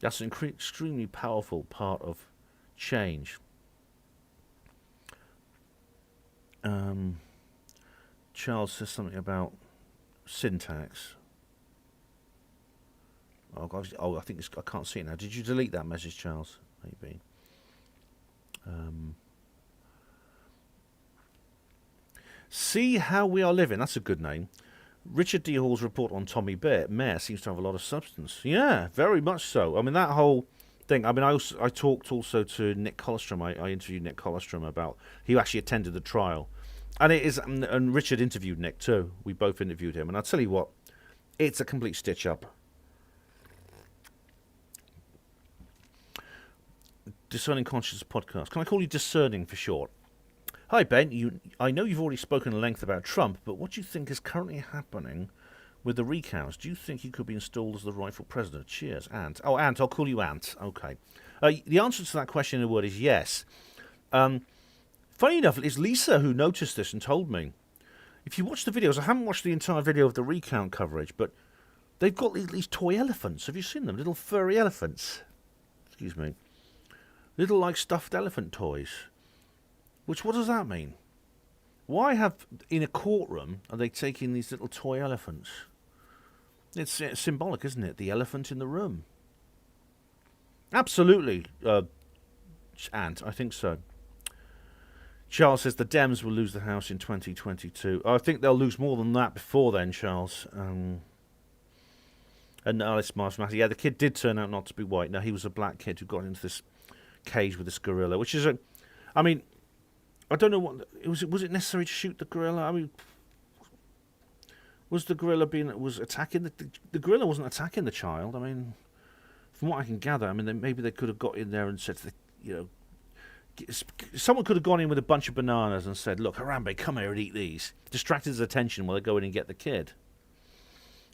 That's an extremely powerful part of change. Charles says something about syntax. Oh, gosh, I think I can't see it now. Did you delete that message, Charles? Maybe. See How We Are Living. That's a good name. Richard D. Hall's report on Tommy Mayer seems to have a lot of substance. Yeah, very much so. I mean, that whole thing. I mean, I talked also to Nick Colostrum. I interviewed Nick Colostrum about. He actually attended the trial, and it is. And Richard interviewed Nick too. We both interviewed him, and I'll tell you what, it's a complete stitch up. Discerning Conscience podcast. Can I call you Discerning for short? Hi Ben, I know you've already spoken at length about Trump, but what do you think is currently happening with the recounts? Do you think he could be installed as the rightful president? Cheers, Ant. Oh, Ant, I'll call you Ant. Okay. The answer to that question in a word is yes. Funny enough, it's Lisa who noticed this and told me. If you watch the videos, I haven't watched the entire video of the recount coverage, but they've got these toy elephants. Have you seen them? Little furry elephants. Excuse me. Little, like, stuffed elephant toys. Which, what does that mean? Why have, in a courtroom, are they taking these little toy elephants? It's symbolic, isn't it? The elephant in the room. Absolutely, Ant, I think so. Charles says the Dems will lose the House in 2022. I think they'll lose more than that before then, Charles. And Alice Marshall, yeah, the kid did turn out not to be white. No, he was a black kid who got into this cage with this gorilla, which is I mean, I don't know what was it necessary to shoot the gorilla? I mean, was the gorilla attacking the gorilla wasn't attacking the child? I mean, from what I can gather, I mean, maybe they could have got in there and said, someone could have gone in with a bunch of bananas and said, "Look, Harambe, come here and eat these." Distracted his attention while they go in and get the kid.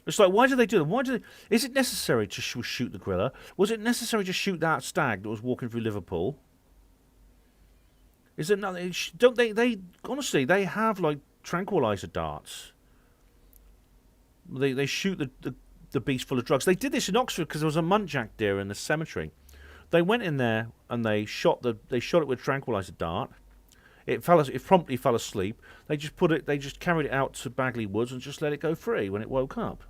It's like, why do they do that? Is it necessary to shoot the gorilla? Was it necessary to shoot that stag that was walking through Liverpool? Is it not? Don't they honestly? They have like tranquilizer darts. They shoot the beast full of drugs. They did this in Oxford because there was a muntjac deer in the cemetery. They went in there and they shot it with a tranquilizer dart. It promptly fell asleep. They just carried it out to Bagley Woods and just let it go free when it woke up.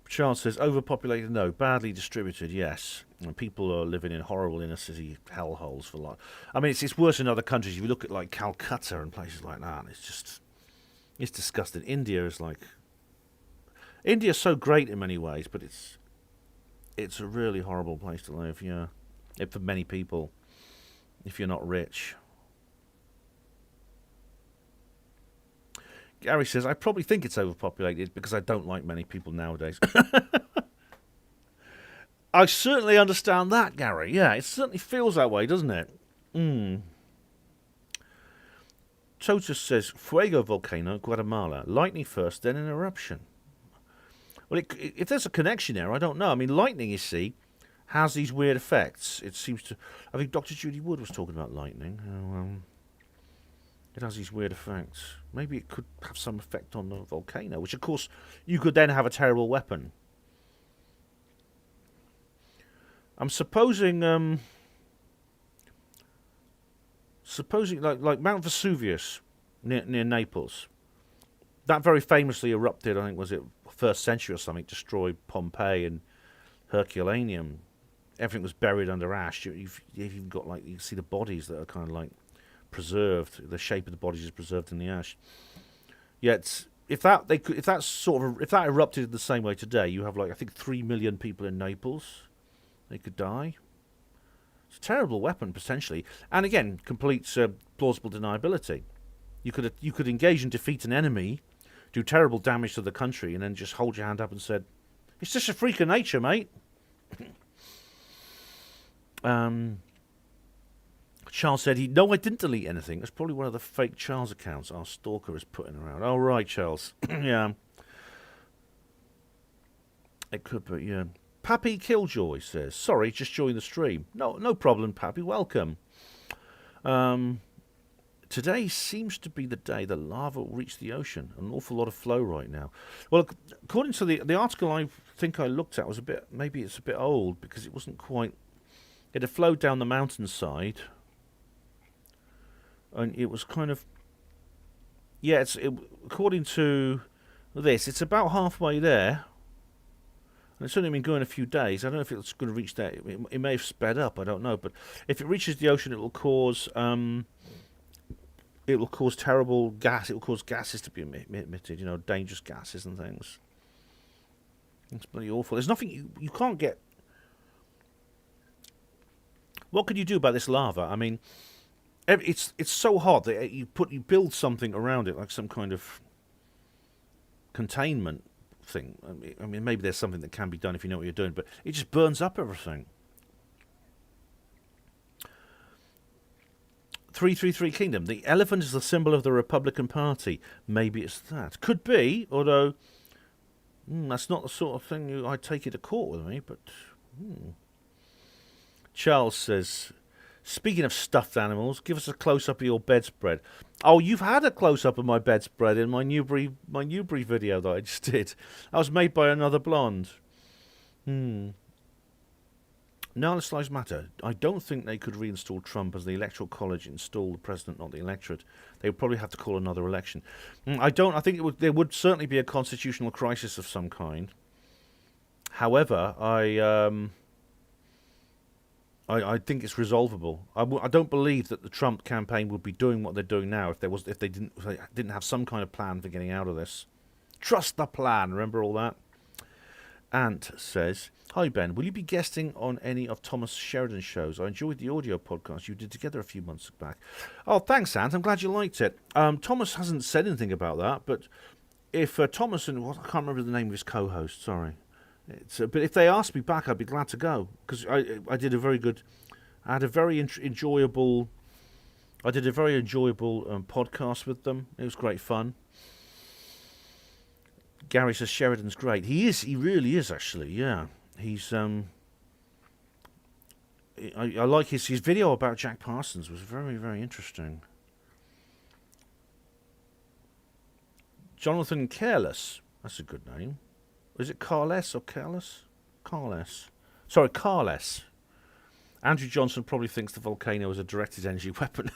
Charles says, overpopulated, no. Badly distributed, yes. And people are living in horrible inner city hellholes for life. I mean, it's worse in other countries. If you look at, like, Calcutta and places like that, it's disgusting. India's so great in many ways, but it's a really horrible place to live, yeah. For many people, if you're not rich. Gary says, I probably think it's overpopulated because I don't like many people nowadays. I certainly understand that, Gary. Yeah, it certainly feels that way, doesn't it? Totus says, Fuego Volcano, Guatemala. Lightning first, then an eruption. Well, if there's a connection there, I don't know. I mean, lightning, you see, has these weird effects. It seems to... I think Dr. Judy Wood was talking about lightning. It has these weird effects. Maybe it could have some effect on the volcano, which, of course, you could then have a terrible weapon. I'm supposing like Mount Vesuvius near Naples. That very famously erupted, I think, was it 1st century or something, destroyed Pompeii and Herculaneum. Everything was buried under ash. You've even got, like, you can see the bodies that are kind of like preserved. The shape of the bodies is preserved in the ash. Yet, if that erupted in the same way today, you have, like, I think 3 million people in Naples. They could die. It's a terrible weapon potentially, and again, complete plausible deniability. You could engage and defeat an enemy, do terrible damage to the country, and then just hold your hand up and said, "It's just a freak of nature, mate." Charles said, "No, I didn't delete anything. That's probably one of the fake Charles accounts our stalker is putting around." Oh, right, Charles. Yeah. It could be, yeah. Pappy Killjoy says, sorry, just joined the stream. No problem, Pappy. Welcome. Today seems to be the day the lava will reach the ocean. An awful lot of flow right now. Well, according to the article I think I looked at was maybe it's a bit old because it wasn't quite... It had flowed down the mountainside. And it was kind of... Yeah, according to this. It's about halfway there. And it's only been going a few days. I don't know if it's going to reach that. It may have sped up. I don't know. But if it reaches the ocean, it will cause terrible gas. It will cause gases to be emitted. You know, dangerous gases and things. It's bloody awful. There's nothing you can't get. What can you do about this lava? I mean, it's so hot that you build something around it, like some kind of containment thing. I mean, maybe there's something that can be done if you know what you're doing, but it just burns up everything. 333 Kingdom. The elephant is the symbol of the Republican Party. Maybe it's that. Could be, although that's not the sort of thing I'd take you to court with me, but... Charles says, speaking of stuffed animals, give us a close-up of your bedspread. Oh, you've had a close-up of my bedspread in my Newbury video that I just did. That was made by another blonde. None lives matter. I don't think they could reinstall Trump as the Electoral College install the president, not the electorate. They would probably have to call another election. I think there would certainly be a constitutional crisis of some kind. However, I think it's resolvable. I don't believe that the Trump campaign would be doing what they're doing now if they didn't have some kind of plan for getting out of this. Trust the plan. Remember all that? Ant says, "Hi Ben, will you be guesting on any of Thomas Sheridan's shows? I enjoyed the audio podcast you did together a few months back." Oh, thanks, Ant. I'm glad you liked it. Thomas hasn't said anything about that, but if Thomas and I can't remember the name of his co-host. Sorry. But if they asked me back, I'd be glad to go because I did a very good. I had a very enjoyable. I did a very enjoyable podcast with them. It was great fun. Gary says Sheridan's great. He is. He really is. Actually, yeah. He's. I like his video about Jack Parsons was very, very interesting. Jonathan Careless. That's a good name. Is it Carless or Careless? Carless. Sorry, Carless. Andrew Johnson probably thinks the volcano is a directed energy weapon.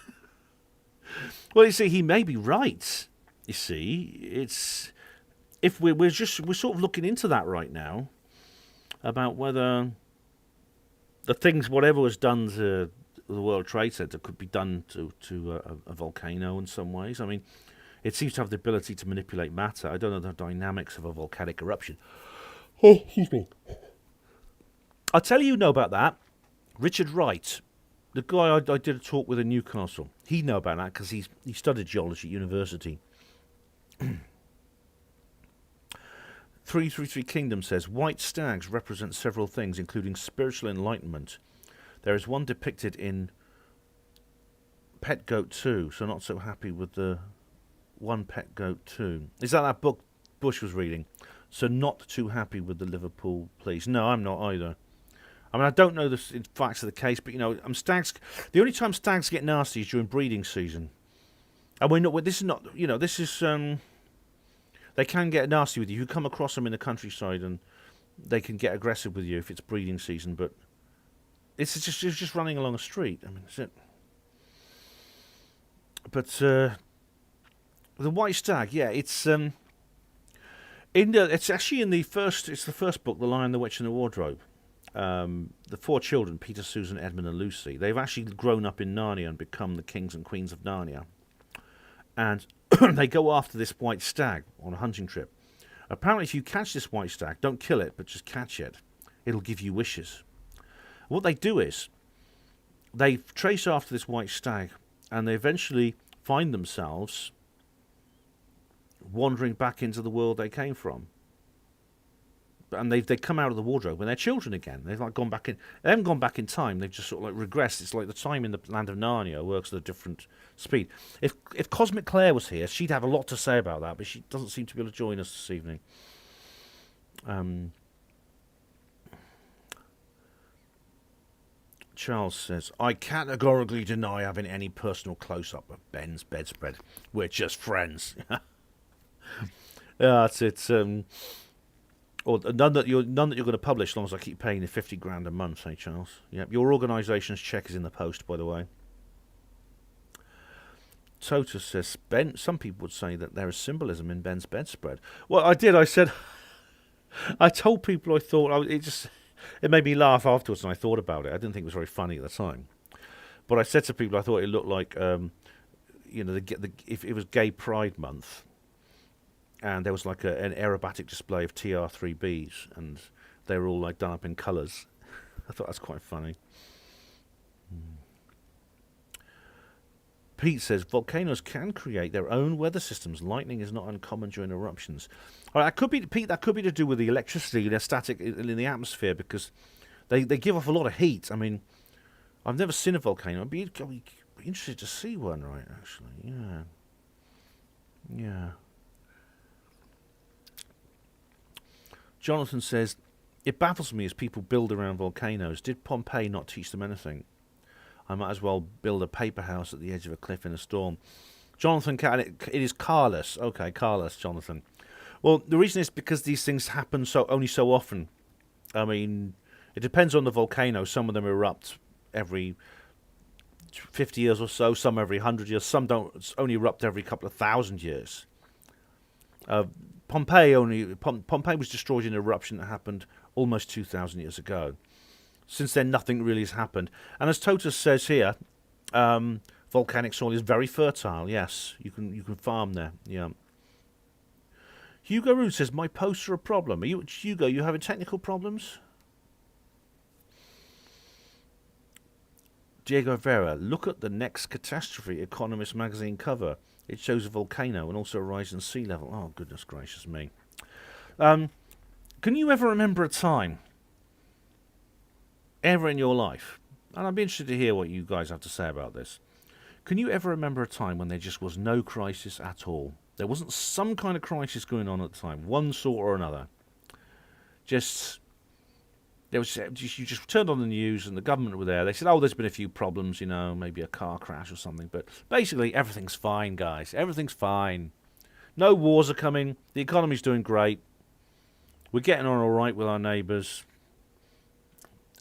Well, you see, he may be right. You see, it's if we're sort of looking into that right now about whether the things, whatever was done to the World Trade Center, could be done to a volcano in some ways. I mean, it seems to have the ability to manipulate matter. I don't know the dynamics of a volcanic eruption. Oh, excuse me. I'll tell you know about that. Richard Wright, the guy I did a talk with in Newcastle, he'd know about that because he studied geology at university. 333 Kingdom says, white stags represent several things, including spiritual enlightenment. There is one depicted in Pet Goat 2, so not so happy with the One Pet Goat 2. Is that book Bush was reading? So not too happy with the Liverpool police. No, I'm not either. I mean, I don't know the facts of the case, but, you know, stags. The only time stags get nasty is during breeding season. And we're not. This is not. You know, this is. They can get nasty with you. You come across them in the countryside, and they can get aggressive with you if it's breeding season. But it's just running along a street. I mean, that's it. But the white stag, yeah, it's it's actually in the first. It's the first book, The Lion, the Witch, and the Wardrobe. The four children, Peter, Susan, Edmund, and Lucy, they've actually grown up in Narnia and become the kings and queens of Narnia. And they go after this white stag on a hunting trip. Apparently, if you catch this white stag, don't kill it, but just catch it, it'll give you wishes. What they do is they trace after this white stag, and they eventually find themselves wandering back into the world they came from. And they come out of the wardrobe and they're children again. They've like gone back in. They haven't gone back in time. They've just sort of like regressed. It's like the time in the land of Narnia works at a different speed. If Cosmic Claire was here, she'd have a lot to say about that, but she doesn't seem to be able to join us this evening. Charles says, I categorically deny having any personal close-up of Ben's bedspread. We're just friends. Yeah, it's or none that you're going to publish, as long as I keep paying you $50,000 a month, hey Charles. Yep, your organisation's cheque is in the post, by the way. Totus says, Ben, some people would say that there is symbolism in Ben's bedspread. Well, I did. I said, I told people I thought, it made me laugh afterwards and I thought about it. I didn't think it was very funny at the time. But I said to people I thought it looked like, if it was Gay Pride Month and there was like an aerobatic display of TR3Bs and they were all like done up in colours. I thought that's quite funny. Pete says volcanoes can create their own weather systems. Lightning is not uncommon during eruptions. All right, that could be, Pete. That could be to do with the electricity, the static in the atmosphere, because they give off a lot of heat. I mean, I've never seen a volcano. I'd be interested to see one, right? Actually, yeah. Jonathan says it baffles me as people build around volcanoes. Did Pompeii not teach them anything? I might as well build a paper house at the edge of a cliff in a storm. Jonathan, it is Carlos. Okay, Carlos, Jonathan. Well, the reason is because these things happen only so often. I mean, it depends on the volcano. Some of them erupt every 50 years or so, some every 100 years. Some don't only erupt every couple of thousand years. Pompeii was destroyed in an eruption that happened almost 2,000 years ago. Since then, nothing really has happened. And as Totus says here, volcanic soil is very fertile. Yes, you can farm there. Yeah. Hugo Root says, my posts are a problem. Hugo, you having technical problems? Diego Vera, look at the next catastrophe Economist magazine cover. It shows a volcano and also a rise in sea level. Oh, goodness gracious me. Can you ever remember a time ever in your life, and I'd be interested to hear what you guys have to say about this, can you ever remember a time when there just was no crisis at all? There wasn't some kind of crisis going on at the time, one sort or another. You just turned on the news and the government were there. They said, oh, there's been a few problems, maybe a car crash or something. But basically, everything's fine, guys. Everything's fine. No wars are coming. The economy's doing great. We're getting on all right with our neighbours.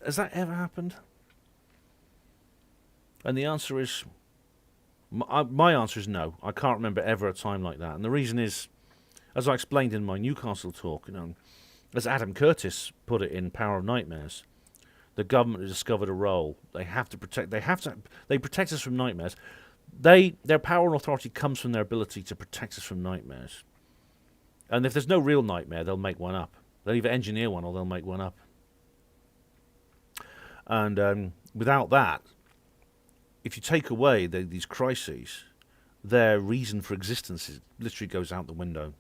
Has that ever happened? And the answer is, my answer is no. I can't remember ever a time like that. And the reason is, as I explained in my Newcastle talk, as Adam Curtis put it in Power of Nightmares, the government has discovered a role. They protect us from nightmares. Their power and authority comes from their ability to protect us from nightmares. And if there's no real nightmare, they'll make one up. They'll either engineer one or they'll make one up. And without that, if you take away these crises, their reason for existence literally goes out the window.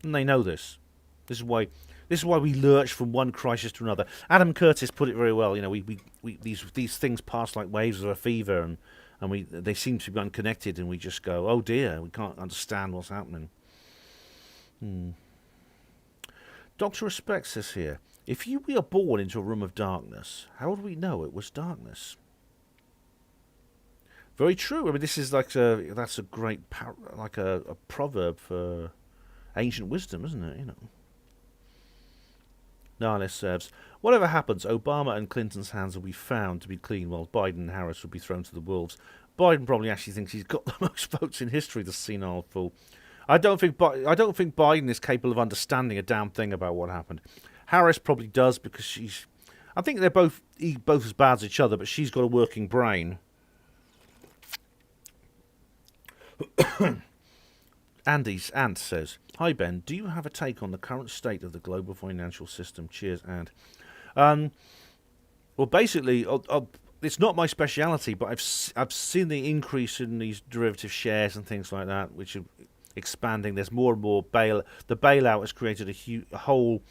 And they know this. This is why we lurch from one crisis to another. Adam Curtis put it very well. These things pass like waves of a fever, and they seem to be unconnected, and we just go, oh dear, we can't understand what's happening. Dr. Respect says here, if we are born into a room of darkness, how would we know it was darkness? Very true. I mean, this is that's a great a proverb for ancient wisdom, isn't it? Niles serves. Whatever happens, Obama and Clinton's hands will be found to be clean, while Biden and Harris will be thrown to the wolves. Biden probably actually thinks he's got the most votes in history, the senile fool. I don't think Biden is capable of understanding a damn thing about what happened. Harris probably does, because I think they're both as bad as each other, but she's got a working brain. Ant says, hi Ben, do you have a take on the current state of the global financial system? Cheers, Ant. Well, basically, it's not my speciality, but I've seen the increase in these derivative shares and things like that, which are expanding. There's more and more the bailout has created a whole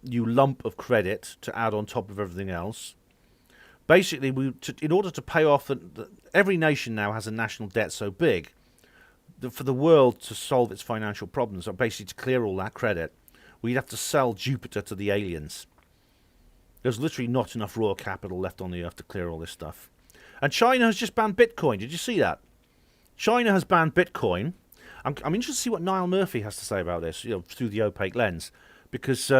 new lump of credit to add on top of everything else. Basically, in order to pay off, every nation now has a national debt so big, for the world to solve its financial problems, or basically to clear all that credit, we'd have to sell Jupiter to the aliens. There's literally not enough raw capital left on the earth to clear all this stuff. And China has just banned Bitcoin. Did you see that? China has banned Bitcoin. I'm interested to see what Niall Murphy has to say about this, through the opaque lens, because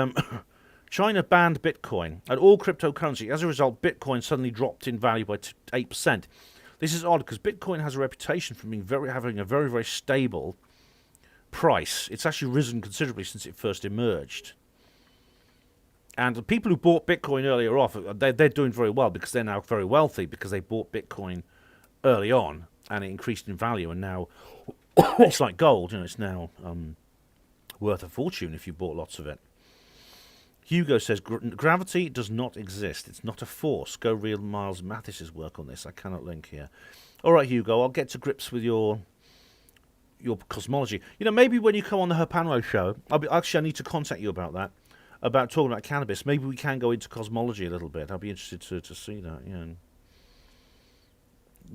China banned Bitcoin and all cryptocurrency. As a result, Bitcoin suddenly dropped in value by 8%. This is odd because Bitcoin has a reputation for being having a very, very stable price. It's actually risen considerably since it first emerged. And the people who bought Bitcoin earlier off, they're doing very well because they're now very wealthy because they bought Bitcoin early on and it increased in value. And now it's like gold, it's now worth a fortune if you bought lots of it. Hugo says, gravity does not exist. It's not a force. Go read Miles Mathis's work on this. I cannot link here. All right, Hugo, I'll get to grips with your cosmology. Maybe when you come on the Herpano show, I need to contact you about that. About talking about cannabis. Maybe we can go into cosmology a little bit. I'll be interested to see that, yeah.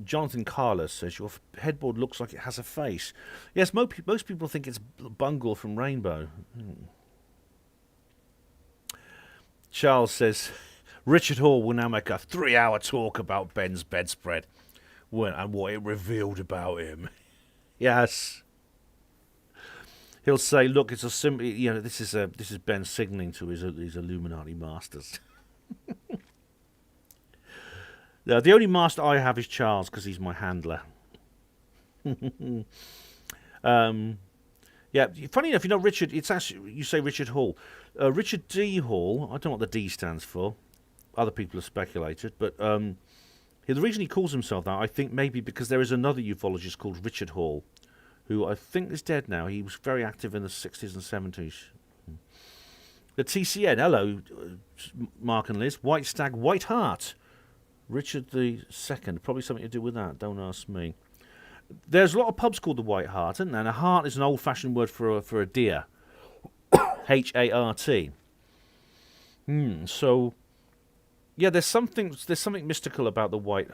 Jonathan Carlos says, your headboard looks like it has a face. Yes, most people think it's Bungle from Rainbow. Charles says, Richard Hall will now make a 3-hour talk about Ben's bedspread and what it revealed about him. Yes. He'll say, "Look, it's a simple. This is Ben signaling to his Illuminati masters." No, the only master I have is Charles because he's my handler. Yeah, funny enough, Richard. It's actually you say Richard Hall, Richard D. Hall. I don't know what the D stands for. Other people have speculated, but the reason he calls himself that, I think, maybe because there is another ufologist called Richard Hall, who I think is dead now. He was very active in the 60s and 70s. The TCN, hello, Mark and Liz. White Stag, White Hart. Richard II, probably something to do with that, don't ask me. There's a lot of pubs called the White Hart, isn't there? And a hart is an old-fashioned word for a deer. H-A-R-T. So, yeah, there's something mystical about a white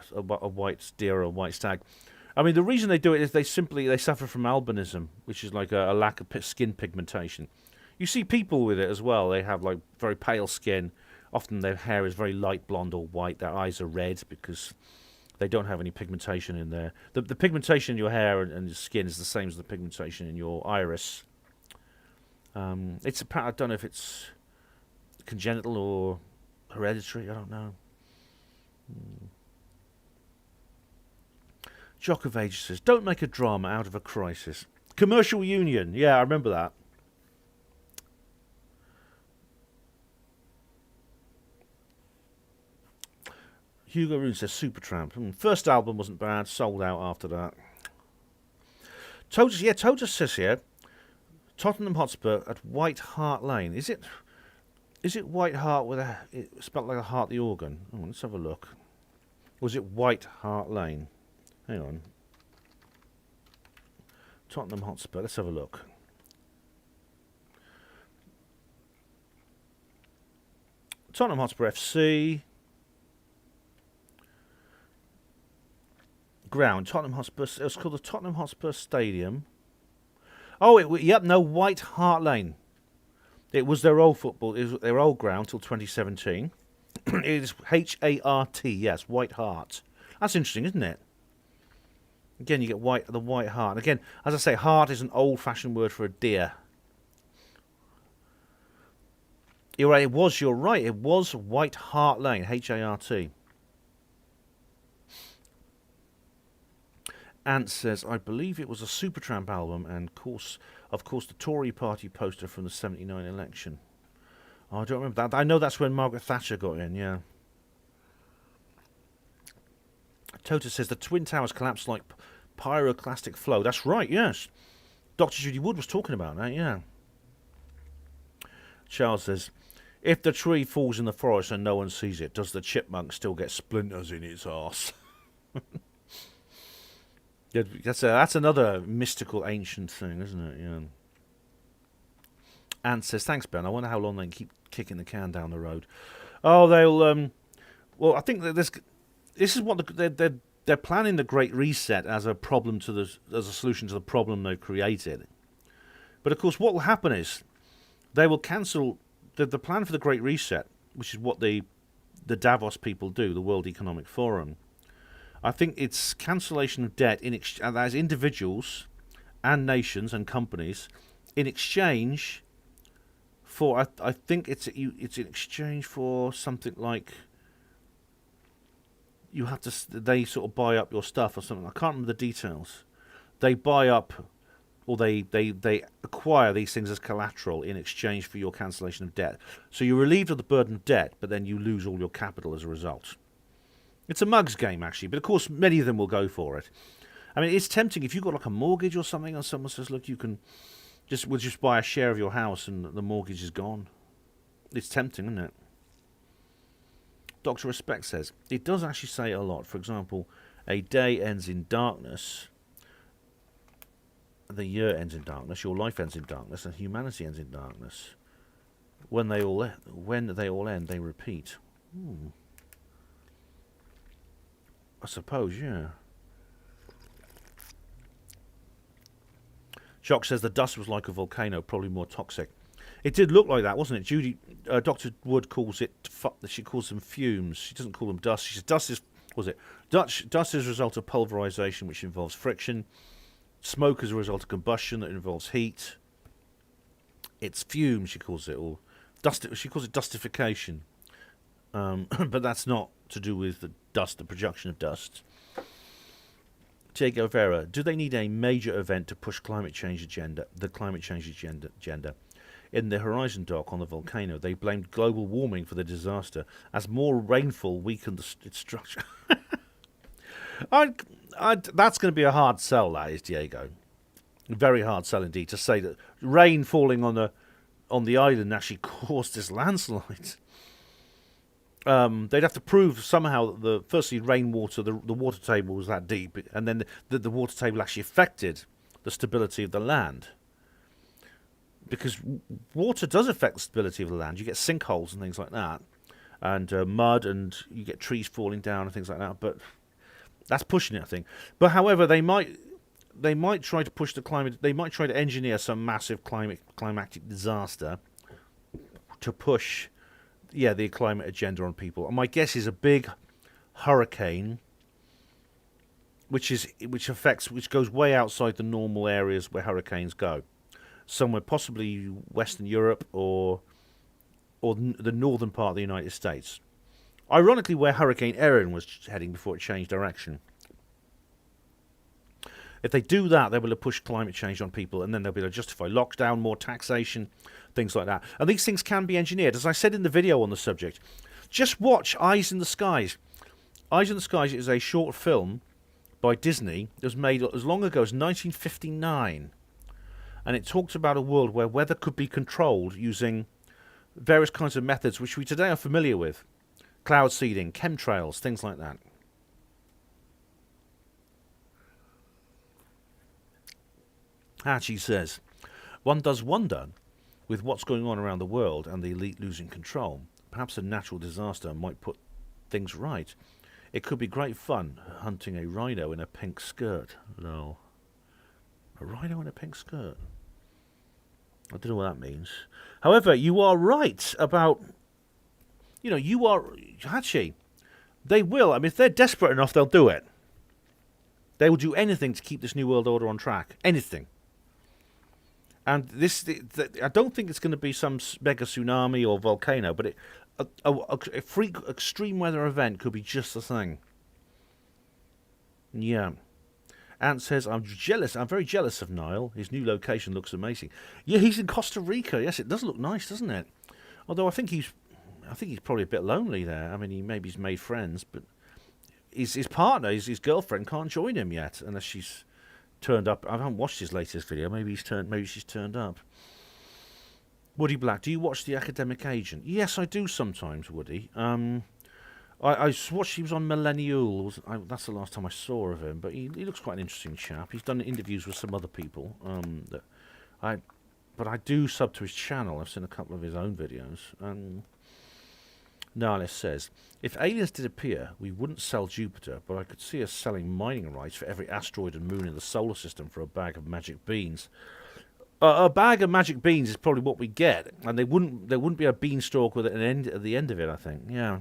deer or a white stag. I mean, the reason they do it is they suffer from albinism, which is like a lack of skin pigmentation. You see people with it as well. They have like very pale skin. Often their hair is very light blonde or white. Their eyes are red because they don't have any pigmentation in there. The pigmentation in your hair and your skin is the same as the pigmentation in your iris. I don't know if it's congenital or hereditary. I don't know. Jock of Age says, don't make a drama out of a crisis. Commercial Union. Yeah, I remember that. Hugo Rune says, Supertramp. First album wasn't bad. Sold out after that. Totus says here, Tottenham Hotspur at White Hart Lane. Is it White Hart with it's spelled like a heart, the organ? Oh, let's have a look. Was it White Hart Lane? Hang on. Tottenham Hotspur. Let's have a look. Tottenham Hotspur FC. Ground. Tottenham Hotspur. It was called the Tottenham Hotspur Stadium. Oh, White Hart Lane. It was their old football. It was their old ground till 2017. It is H-A-R-T. Yes, White Hart. That's interesting, isn't it? Again, you get the White Hart. Again, as I say, hart is an old-fashioned word for a deer. You're right. You're right. It was White Hart Lane. H-A-R-T. Ant says, I believe it was a Supertramp album and, of course, the Tory party poster from the 79 election. Oh, I don't remember that. I know that's when Margaret Thatcher got in, yeah. Tota says, the Twin Towers collapsed like pyroclastic flow. That's right, yes. Dr. Judy Wood was talking about that, yeah. Charles says, if the tree falls in the forest and no one sees it, does the chipmunk still get splinters in its arse? Yeah, that's another mystical ancient thing, isn't it? Yeah. Ant says, thanks, Ben. I wonder how long they can keep kicking the can down the road. Oh, they'll... well, I think that this is what they're planning the Great Reset as a solution to the problem they've created. But, of course, what will happen is they will cancel... The plan for the Great Reset, which is what the Davos people do, the World Economic Forum... I think it's cancellation of debt as individuals and nations and companies in exchange for. I think it's in exchange for something like you have to. They sort of buy up your stuff or something. I can't remember the details. They buy up, or they acquire these things as collateral in exchange for your cancellation of debt. So you're relieved of the burden of debt, but then you lose all your capital as a result. It's a mugs game, actually, but of course many of them will go for it. I mean, it's tempting if you've got like a mortgage or something, and someone says, "Look, we'll just buy a share of your house, and the mortgage is gone." It's tempting, isn't it? Dr. Respect says it does actually say a lot. For example, a day ends in darkness. The year ends in darkness. Your life ends in darkness, and humanity ends in darkness. When they all end, they repeat. I suppose, yeah. Shock says the dust was like a volcano, probably more toxic. It did look like that, wasn't it? Judy, Dr. Wood calls it. She calls them fumes. She doesn't call them dust. She says dust is. Was it? Dust is a result of pulverization, which involves friction. Smoke is a result of combustion that involves heat. It's fumes, she calls it, or dust. She calls it dustification. But that's not to do with the dust, the production of dust. Diego Vera, do they need a major event to push climate change agenda? The climate change agenda. In the Horizon doc on the volcano, they blamed global warming for the disaster, as more rainfall weakened its structure. That's going to be a hard sell, that is, Diego. Very hard sell indeed, to say that rain falling on the island actually caused this landslide. They'd have to prove somehow that firstly rainwater, the water table was that deep, and then the water table actually affected the stability of the land. Because water does affect the stability of the land. You get sinkholes and things like that, and mud, and you get trees falling down and things like that. But that's pushing it, I think. But however, they might try to push the climate. They might try to engineer some massive climatic disaster to push, the climate agenda on people. And my guess is a big hurricane, which goes way outside the normal areas where hurricanes go. Somewhere possibly Western Europe or the northern part of the United States. Ironically, where Hurricane Erin was heading before it changed direction. If they do that, they will push climate change on people, and then they'll be able to justify lockdown, more taxation, things like that. And these things can be engineered. As I said in the video on the subject, just watch Eyes in the Skies. Eyes in the Skies is a short film by Disney. It was made as long ago as 1959. And it talks about a world where weather could be controlled using various kinds of methods which we today are familiar with. Cloud seeding, chemtrails, things like that. Hachi says, one does wonder, with what's going on around the world and the elite losing control, perhaps a natural disaster might put things right. It could be great fun hunting a rhino in a pink skirt. No. A rhino in a pink skirt. I don't know what that means. However, you are right about, Hachi, they will. I mean, if they're desperate enough, they'll do it. They will do anything to keep this New World Order on track. Anything. And I don't think it's going to be some mega tsunami or volcano, but a freak extreme weather event could be just the thing. Yeah. Ant says, I'm jealous. I'm very jealous of Niall. His new location looks amazing. Yeah, he's in Costa Rica. Yes, it does look nice, doesn't it? Although I think he's probably a bit lonely there. I mean, maybe he's made friends, but his partner, his girlfriend, can't join him yet unless she's turned up. I haven't watched his latest video. Maybe she's turned up. Woody Black, do you watch The Academic Agent? Yes, I do sometimes, Woody. I watched, he was on Millennial. That's the last time I saw of him. But he looks quite an interesting chap. He's done interviews with some other people. But I do sub to his channel. I've seen a couple of his own videos. Nahlis says, if aliens did appear, we wouldn't sell Jupiter, but I could see us selling mining rights for every asteroid and moon in the solar system for a bag of magic beans. A bag of magic beans is probably what we get, and there wouldn't be a beanstalk with an end at the end of it, I think. Yeah.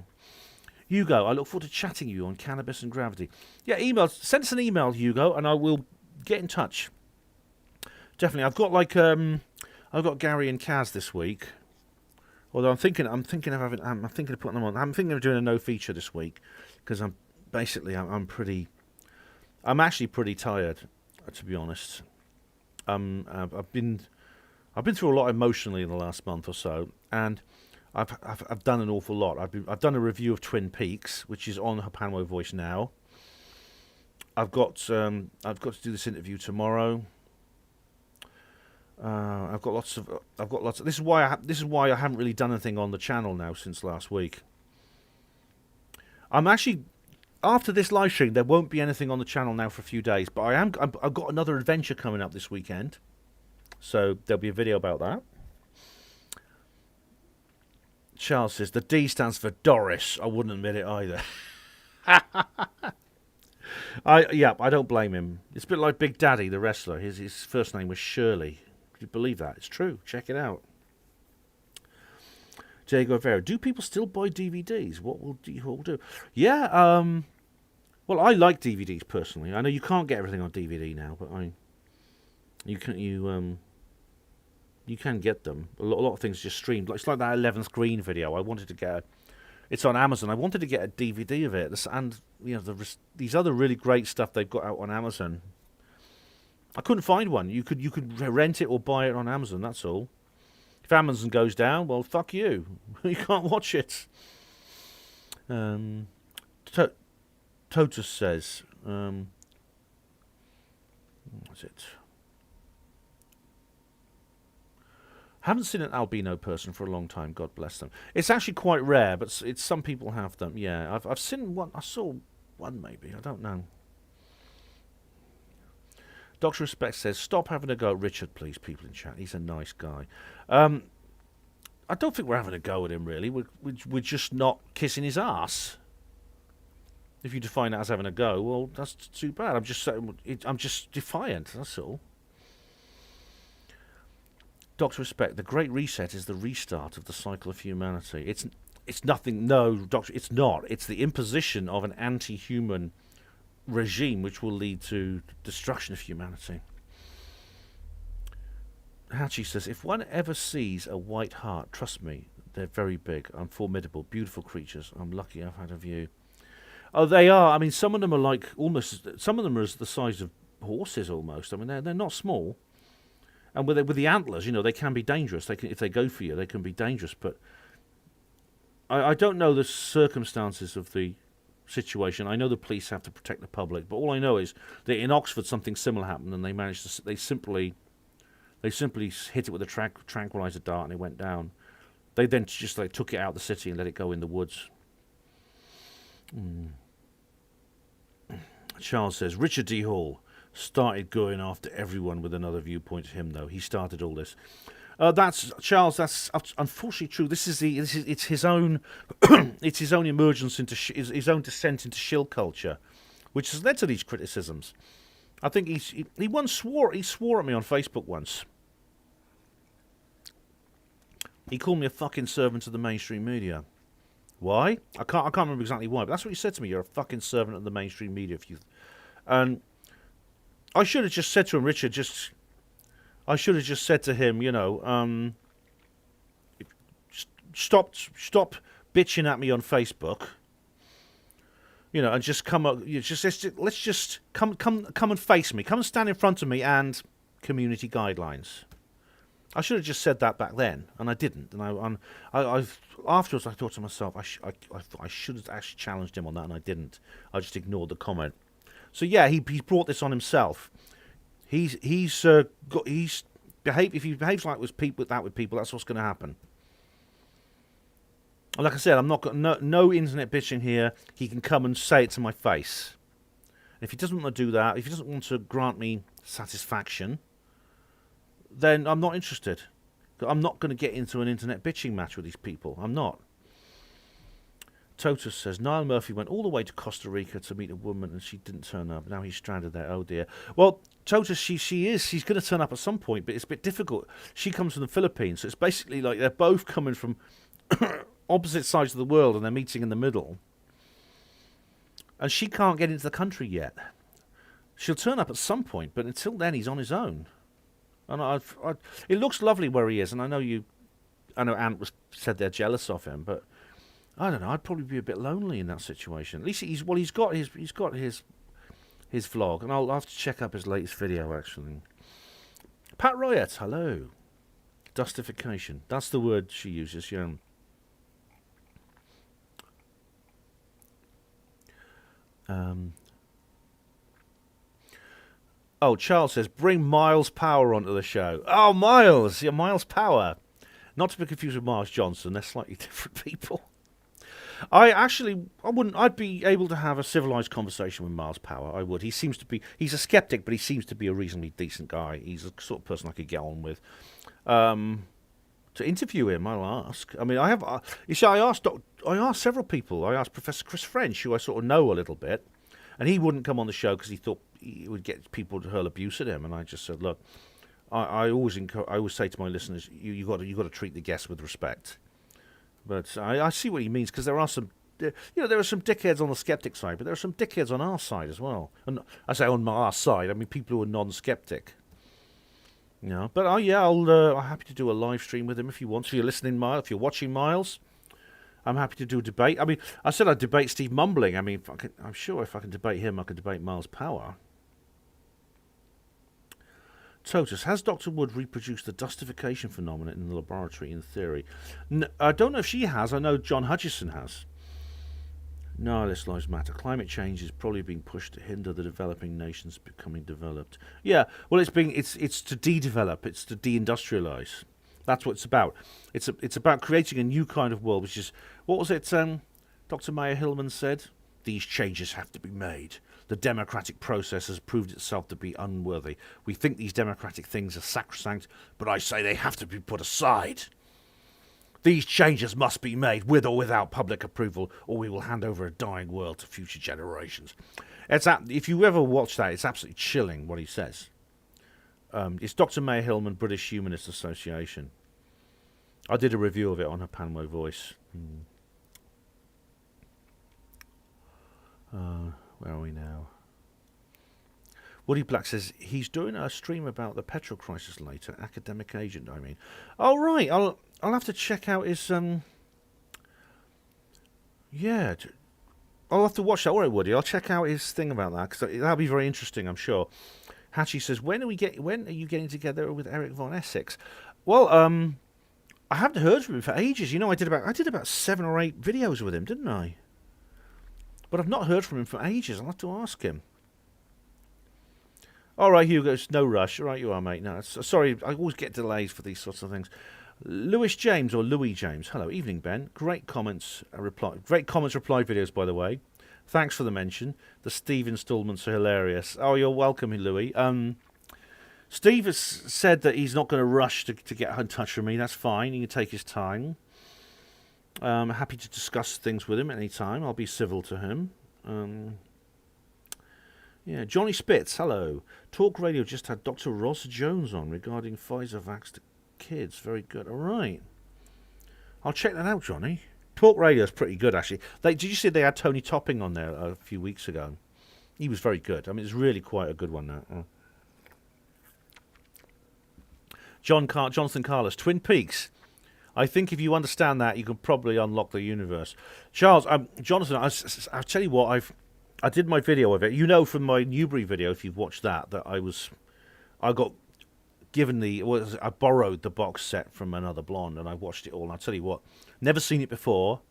Hugo, I look forward to chatting to you on cannabis and gravity. Yeah, send us an email, Hugo, and I will get in touch. Definitely. I've got Gary and Kaz this week. Although I'm thinking of putting them on. I'm thinking of doing a no feature this week because basically, I'm actually pretty tired, to be honest. I've been through a lot emotionally in the last month or so, and I've done an awful lot. I've done a review of Twin Peaks, which is on Palma Voice now. I've got to do this interview tomorrow. I've got lots of. This is why I haven't really done anything on the channel now since last week. I'm actually, after this live stream, there won't be anything on the channel now for a few days. But I've got another adventure coming up this weekend, so there'll be a video about that. Charles says the D stands for Doris. I wouldn't admit it either. I don't blame him. It's a bit like Big Daddy, the wrestler. His first name was Shirley. Can you believe that? It's true. Check it out. Diego Rivera. Do people still buy DVDs? What will D-Hall do? Yeah. Well, I like DVDs personally. I know you can't get everything on DVD now, but you can get them. A lot of things just streamed. It's like that 11th Green video. I wanted to get. It's on Amazon. I wanted to get a DVD of it, and these other really great stuff they've got out on Amazon. I couldn't find one. You could rent it or buy it on Amazon. That's all. If Amazon goes down, well, fuck you. You can't watch it. Totus says, what's it? Haven't seen an albino person for a long time. God bless them. It's actually quite rare, but it's some people have them. Yeah, I've seen one. I saw one maybe. I don't know. Dr. Respect says, stop having a go at Richard, please, people in chat. He's a nice guy. I don't think we're having a go at him, really. We're just not kissing his ass. If you define that as having a go, well, that's too bad. I'm just defiant, that's all. Dr. Respect, the Great Reset is the restart of the cycle of humanity. It's nothing, no, Doctor, it's not. It's the imposition of an anti-human regime which will lead to destruction of humanity. Hachi says, if one ever sees a white heart, trust me, they're very big. I'm formidable, beautiful creatures. I'm lucky I've had a view. Oh, they are. I mean, some of them are like almost. Some of them are the size of horses almost. I mean, they're not small. And with the antlers, they can be dangerous. If they go for you, they can be dangerous. But I don't know the circumstances of the situation. I know the police have to protect the public, but all I know is that in Oxford something similar happened, and they managed to. They simply hit it with a tranquilizer dart, and it went down. They then just took it out of the city and let it go in the woods. Charles says Richard D. Hall started going after everyone with another viewpoint to him, though. He started all this. That's Charles. That's unfortunately true. It's his own. It's his own emergence into his own descent into shill culture, which has led to these criticisms. I think he once swore at me on Facebook once. He called me a fucking servant of the mainstream media. Why? I can't remember exactly why, but that's what he said to me. You're a fucking servant of the mainstream media. And I should have just said to him, Richard, I should have just said to him, stop bitching at me on Facebook, and just come up. Let's just come and face me. Come and stand in front of me and community guidelines. I should have just said that back then, and I didn't. And I afterwards I thought to myself, I thought I should have actually challenged him on that, and I didn't. I just ignored the comment. So yeah, he brought this on himself. If he behaves like with people, that's what's going to happen. And like I said, I'm not got no internet bitching here. He can come and say it to my face. And if he doesn't want to do that, if he doesn't want to grant me satisfaction, then I'm not interested. I'm not going to get into an internet bitching match with these people. I'm not. Totus says, Niall Murphy went all the way to Costa Rica to meet a woman and she didn't turn up. Now he's stranded there. Oh, dear. Well, Totus, she's going to turn up at some point, but it's a bit difficult. She comes from the Philippines, so it's basically like they're both coming from opposite sides of the world and they're meeting in the middle. And she can't get into the country yet. She'll turn up at some point, but until then he's on his own. And it looks lovely where he is, and I know Ant said they're jealous of him, but I don't know. I'd probably be a bit lonely in that situation. At least he's got his vlog, and I'll have to check up his latest video actually. Pat Riot, hello. Dustification. That's the word she uses. Yeah. Oh, Charles says, bring Miles Power onto the show. Oh, Miles! Yeah, Miles Power. Not to be confused with Miles Johnson. They're slightly different people. I'd be able to have a civilized conversation with Miles Power. I would. He's a skeptic, but he seems to be a reasonably decent guy. He's the sort of person I could get on with. To interview him, I'll ask. I mean, I asked several people. I asked Professor Chris French, who I sort of know a little bit, and he wouldn't come on the show because he thought he would get people to hurl abuse at him. And I just said, look, I always say to my listeners, you got to treat the guests with respect. But I see what he means, because there are some dickheads on the skeptic side, but there are some dickheads on our side as well. And I say on our side, I mean people who are non-skeptic. But I'm happy to do a live stream with him if you want. If you're listening, Miles, if you're watching, Miles, I'm happy to do a debate. I mean, I said I'd debate Steve Mumbling. I mean, I'm sure if I can debate him, I can debate Miles Power. Totus, has Dr. Wood reproduced the dustification phenomenon in the laboratory in theory? I don't know if she has. I know John Hutchison has. No, this lives matter. Climate change is probably being pushed to hinder the developing nations becoming developed. Yeah, well, it's to de-develop. It's to de-industrialize. That's what it's about. It's about creating a new kind of world, which is, what was it Dr. Maya Hillman said? These changes have to be made. The democratic process has proved itself to be unworthy. We think these democratic things are sacrosanct, but I say they have to be put aside. These changes must be made with or without public approval, or we will hand over a dying world to future generations. If you ever watch that, it's absolutely chilling what he says. It's Dr. Maya Hillman, British Humanist Association. I did a review of it on her Palma Voice. Where are we now? Woody Black says he's doing a stream about the petrol crisis later. Academic agent, I mean. Oh, right. I'll have to check out his... Yeah. I'll have to watch that. All right, Woody. I'll check out his thing about that, because that'll be very interesting, I'm sure. Hatchie says, when are you getting together with Eric von Essex? Well, I haven't heard from him for ages. I did about 7 or 8 videos with him, didn't I? But I've not heard from him for ages. I'll have to ask him. All right, Hugo, it's no rush. All right, you are, mate. No, sorry, I always get delays for these sorts of things. Louis James, hello, evening, Ben. Great comments, reply videos, by the way. Thanks for the mention. The Steve installments are hilarious. Oh, you're welcome, Louis. Steve has said that he's not going to rush to get in touch with me. That's fine. He can take his time. I'm happy to discuss things with him at any time. I'll be civil to him. Yeah, Johnny Spitz, hello. Talk Radio just had Dr. Ross Jones on regarding Pfizer vax to kids. Very good. All right. I'll check that out, Johnny. Talk Radio's pretty good, actually. Did you see they had Tony Topping on there a few weeks ago? He was very good. I mean, it's really quite a good one now. Jonathan Carlos, Twin Peaks. I think if you understand that, you can probably unlock the universe. Charles, Jonathan, I'll tell you what, I did my video of it. From my Newbury video, if you've watched that I got given I borrowed the box set from Another Blonde, and I watched it all. And I'll tell you what, never seen it before.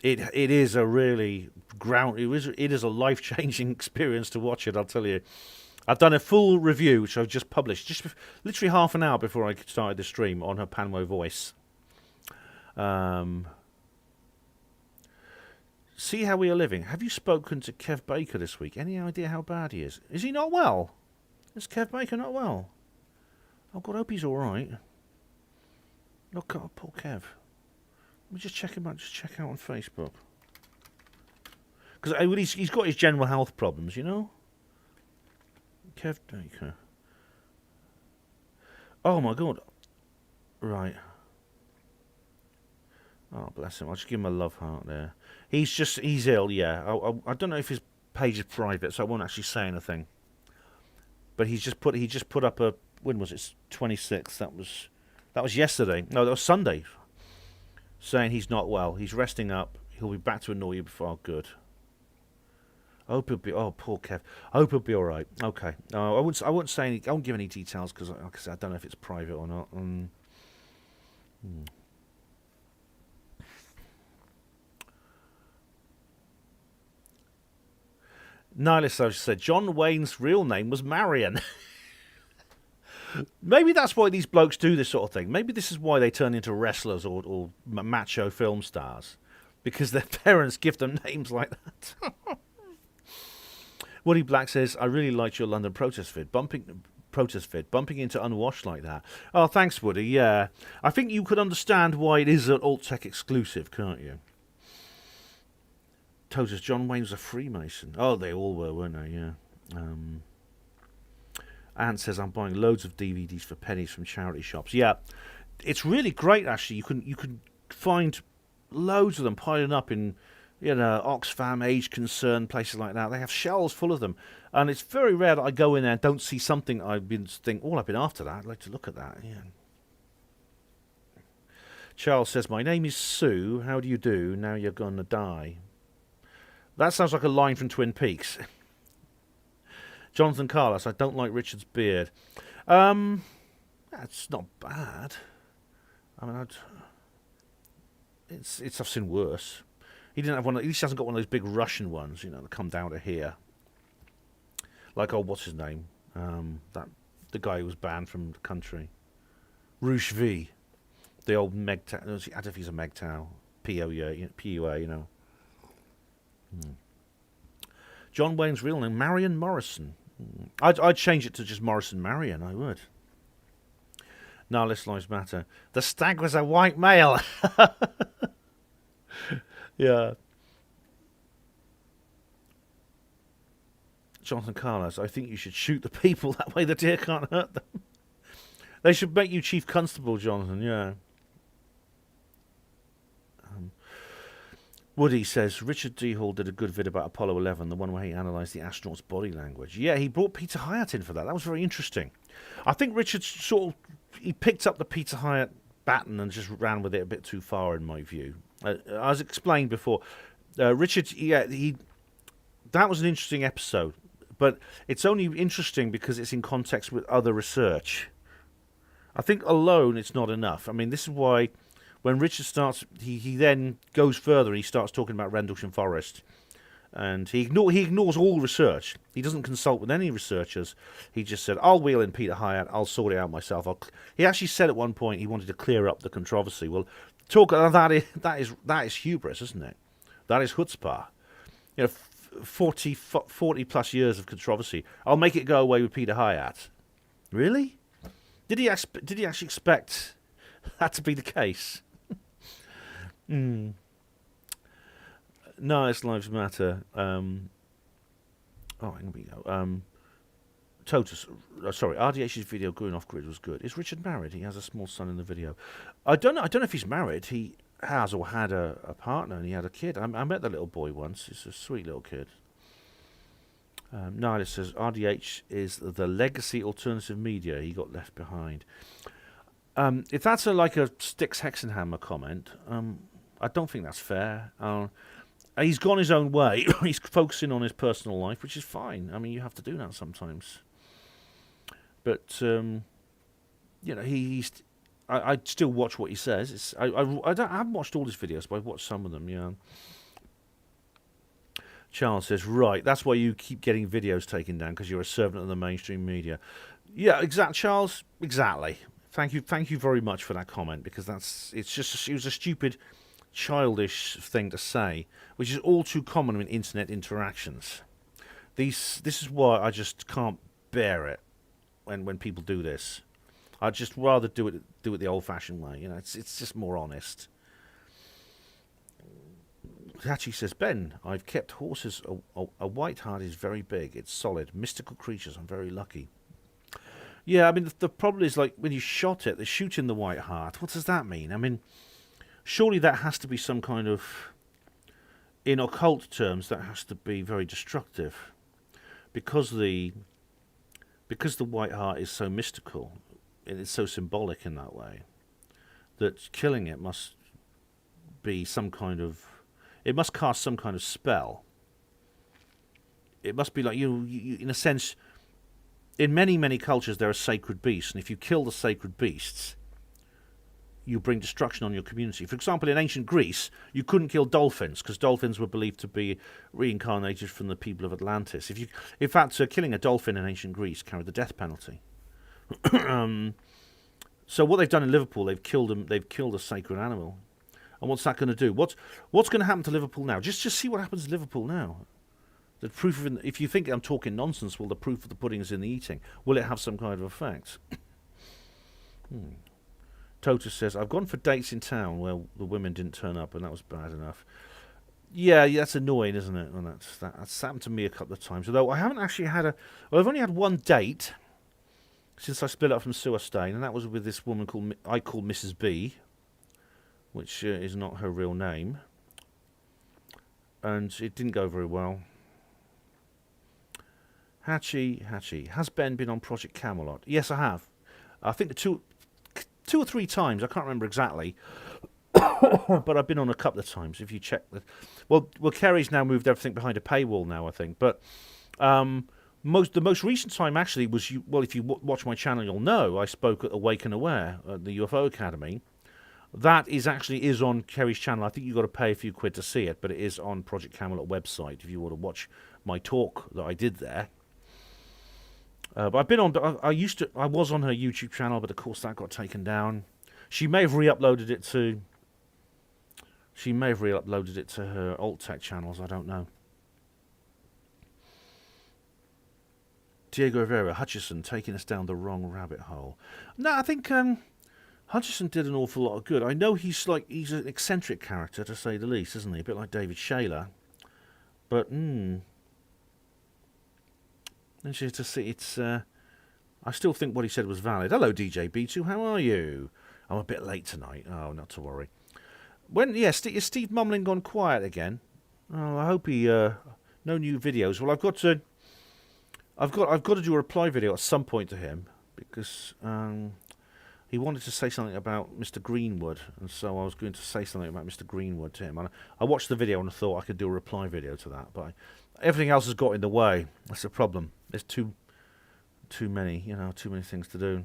It is a really it is a life-changing experience to watch it, I'll tell you. I've done a full review, which I've just published, just literally half an hour before I started the stream, on her Panmo Voice. See how we are living. Have you spoken to Kev Baker this week? Any idea how bad he is? Is he not well? Is Kev Baker not well? Oh God, I hope he's all right. Look, poor Kev. Let me just check him out. Just check out on Facebook. Because he's got his general health problems, Kev Baker. Oh my God. Right. Oh, bless him. I'll just give him a love heart there. He's ill, yeah. I don't know if his page is private, so I won't actually say anything. But he just put up a, when was it? 26th. That was yesterday. No, that was Sunday. Saying he's not well. He's resting up. He'll be back to annoy you before good. I hope he'll be. Oh, poor Kev. I hope he'll be all right. Okay. I won't say any. I won't give any details because, like I said, I don't know if it's private or not. Nihilist said John Wayne's real name was Marion. Maybe that's why these blokes do this sort of thing. Maybe this is why they turn into wrestlers or macho film stars, because their parents give them names like that. Woody Black says, I really liked your London protest vid. Bumping into Unwashed like that. Oh, thanks, Woody. Yeah. I think you could understand why it is an alt-tech exclusive, can't you? Totus, John Wayne was a Freemason. Oh, they all were, weren't they? Yeah. Ant says, I'm buying loads of DVDs for pennies from charity shops. Yeah. It's really great, actually. You can find loads of them piling up in, Oxfam, Age Concern, places like that. They have shelves full of them. And it's very rare that I go in there and don't see something I've been after that. I'd like to look at that. Yeah. Charles says, my name is Sue. How do you do? Now you're gonna die. That sounds like a line from Twin Peaks. Jonathan Carlos, I don't like Richard's beard. That's not bad. I mean, I've seen worse. He didn't have one. At least he hasn't got one of those big Russian ones, that come down to here. Like, what's his name? The guy who was banned from the country, Rouge V, the old Megtow. I don't know if he's a Megtow, PUA, John Wayne's real name, Marion Morrison. I'd change it to just Morrison Marion. I would. Nihilist Lives Matter. The stag was a white male. Yeah. Jonathan Carlos, I think you should shoot the people. That way the deer can't hurt them. They should make you chief constable, Jonathan. Yeah. Woody says, Richard D. Hall did a good vid about Apollo 11, the one where he analysed the astronauts' body language. Yeah, he brought Peter Hyatt in for that. That was very interesting. I think Richard he picked up the Peter Hyatt baton and just ran with it a bit too far, in my view. As explained before, Richard, that was an interesting episode, but it's only interesting because it's in context with other research. I think alone it's not enough. I mean, this is why when Richard starts, he then goes further and he starts talking about Rendlesham Forest. And he ignores all research. He doesn't consult with any researchers. He just said, I'll wheel in Peter Hyatt, I'll sort it out myself. He actually said at one point he wanted to clear up the controversy. Well, that is hubris, isn't it? That is chutzpah. 40 plus years of controversy. I'll make it go away with Peter Hyatt. Really? Did he actually expect that to be the case? Nice Lives Matter. Here we go. Totus, sorry, RDH's video going off grid was good. Is Richard married? He has a small son in the video. I don't know if he's married. He has or had a partner and he had a kid. I met the little boy once. He's a sweet little kid. Nihilist says RDH is the legacy alternative media. He got left behind. If that's like a Styx Hexenhammer comment, I don't think that's fair. He's gone his own way. He's focusing on his personal life, which is fine. I mean, you have to do that sometimes. But I still watch what he says. I haven't watched all his videos, but I've watched some of them. Yeah. Charles says, right, that's why you keep getting videos taken down, because you're a servant of the mainstream media. Yeah, Charles, exactly. Thank you very much for that comment, because it was a stupid, childish thing to say, which is all too common in internet interactions. This is why I just can't bear it when people do this. I'd just rather do it the old-fashioned way. It's just more honest. Hachi says, Ben, I've kept horses. A white hart is very big. It's solid. Mystical creatures. I'm very lucky. Yeah, I mean, the problem is, like, when you shot it, they're shooting the white hart. What does that mean? I mean, surely that has to be some kind of, in occult terms, that has to be very destructive. Because the white hart is so mystical, and it's so symbolic in that way, that killing it must be some kind of it must cast some kind of spell. It must be like you in a sense. In many, many cultures, there are sacred beasts, and if you kill the sacred beasts, you bring destruction on your community. For example, in ancient Greece, you couldn't kill dolphins because dolphins were believed to be reincarnated from the people of Atlantis. In fact, killing a dolphin in ancient Greece carried the death penalty. So what they've done in Liverpool, they've killed a sacred animal. And what's that going to do? What's going to happen to Liverpool now? Just see what happens to Liverpool now. The proof of, if you think I'm talking nonsense, well, the proof of the pudding is in the eating. Will it have some kind of effect? Totus says, I've gone for dates in town where the women didn't turn up, and that was bad enough. Yeah, that's annoying, isn't it? And that's happened to me a couple of times. Although I haven't actually had I've only had one date since I split up from Sue Stain, and that was with this woman I call Mrs. B, which is not her real name. And it didn't go very well. Hatchie, has Ben been on Project Camelot? Yes, I have. I think two or three times. I can't remember exactly, but I've been on a couple of times. If you check well, Kerry's now moved everything behind a paywall now, I think. But the most recent time actually was if you watch my channel, you'll know I spoke at Awake and Aware at the UFO Academy. That is on Kerry's channel. I think you've got to pay a few quid to see it, but it is on Project Camelot website if you want to watch my talk that I did there. But I've been on. I was on her YouTube channel, but of course that got taken down. She may have re-uploaded it to. She may have re-uploaded it to her alt tech channels. I don't know. Diego Rivera, Hutchison taking us down the wrong rabbit hole. No, I think Hutchison did an awful lot of good. I know he's an eccentric character to say the least, isn't he? A bit like David Shayler, but Interesting to see. I still think what he said was valid. Hello, DJ B2. How are you? I'm a bit late tonight. Oh, not to worry. Is Steve Mumlin gone quiet again? Oh, I hope he. No new videos. Well, I've got to do a reply video at some point to him because he wanted to say something about Mr. Greenwood, and so I was going to say something about Mr. Greenwood to him. And I watched the video and I thought I could do a reply video to that, but everything else has got in the way. That's the problem. There's too many, too many things to do.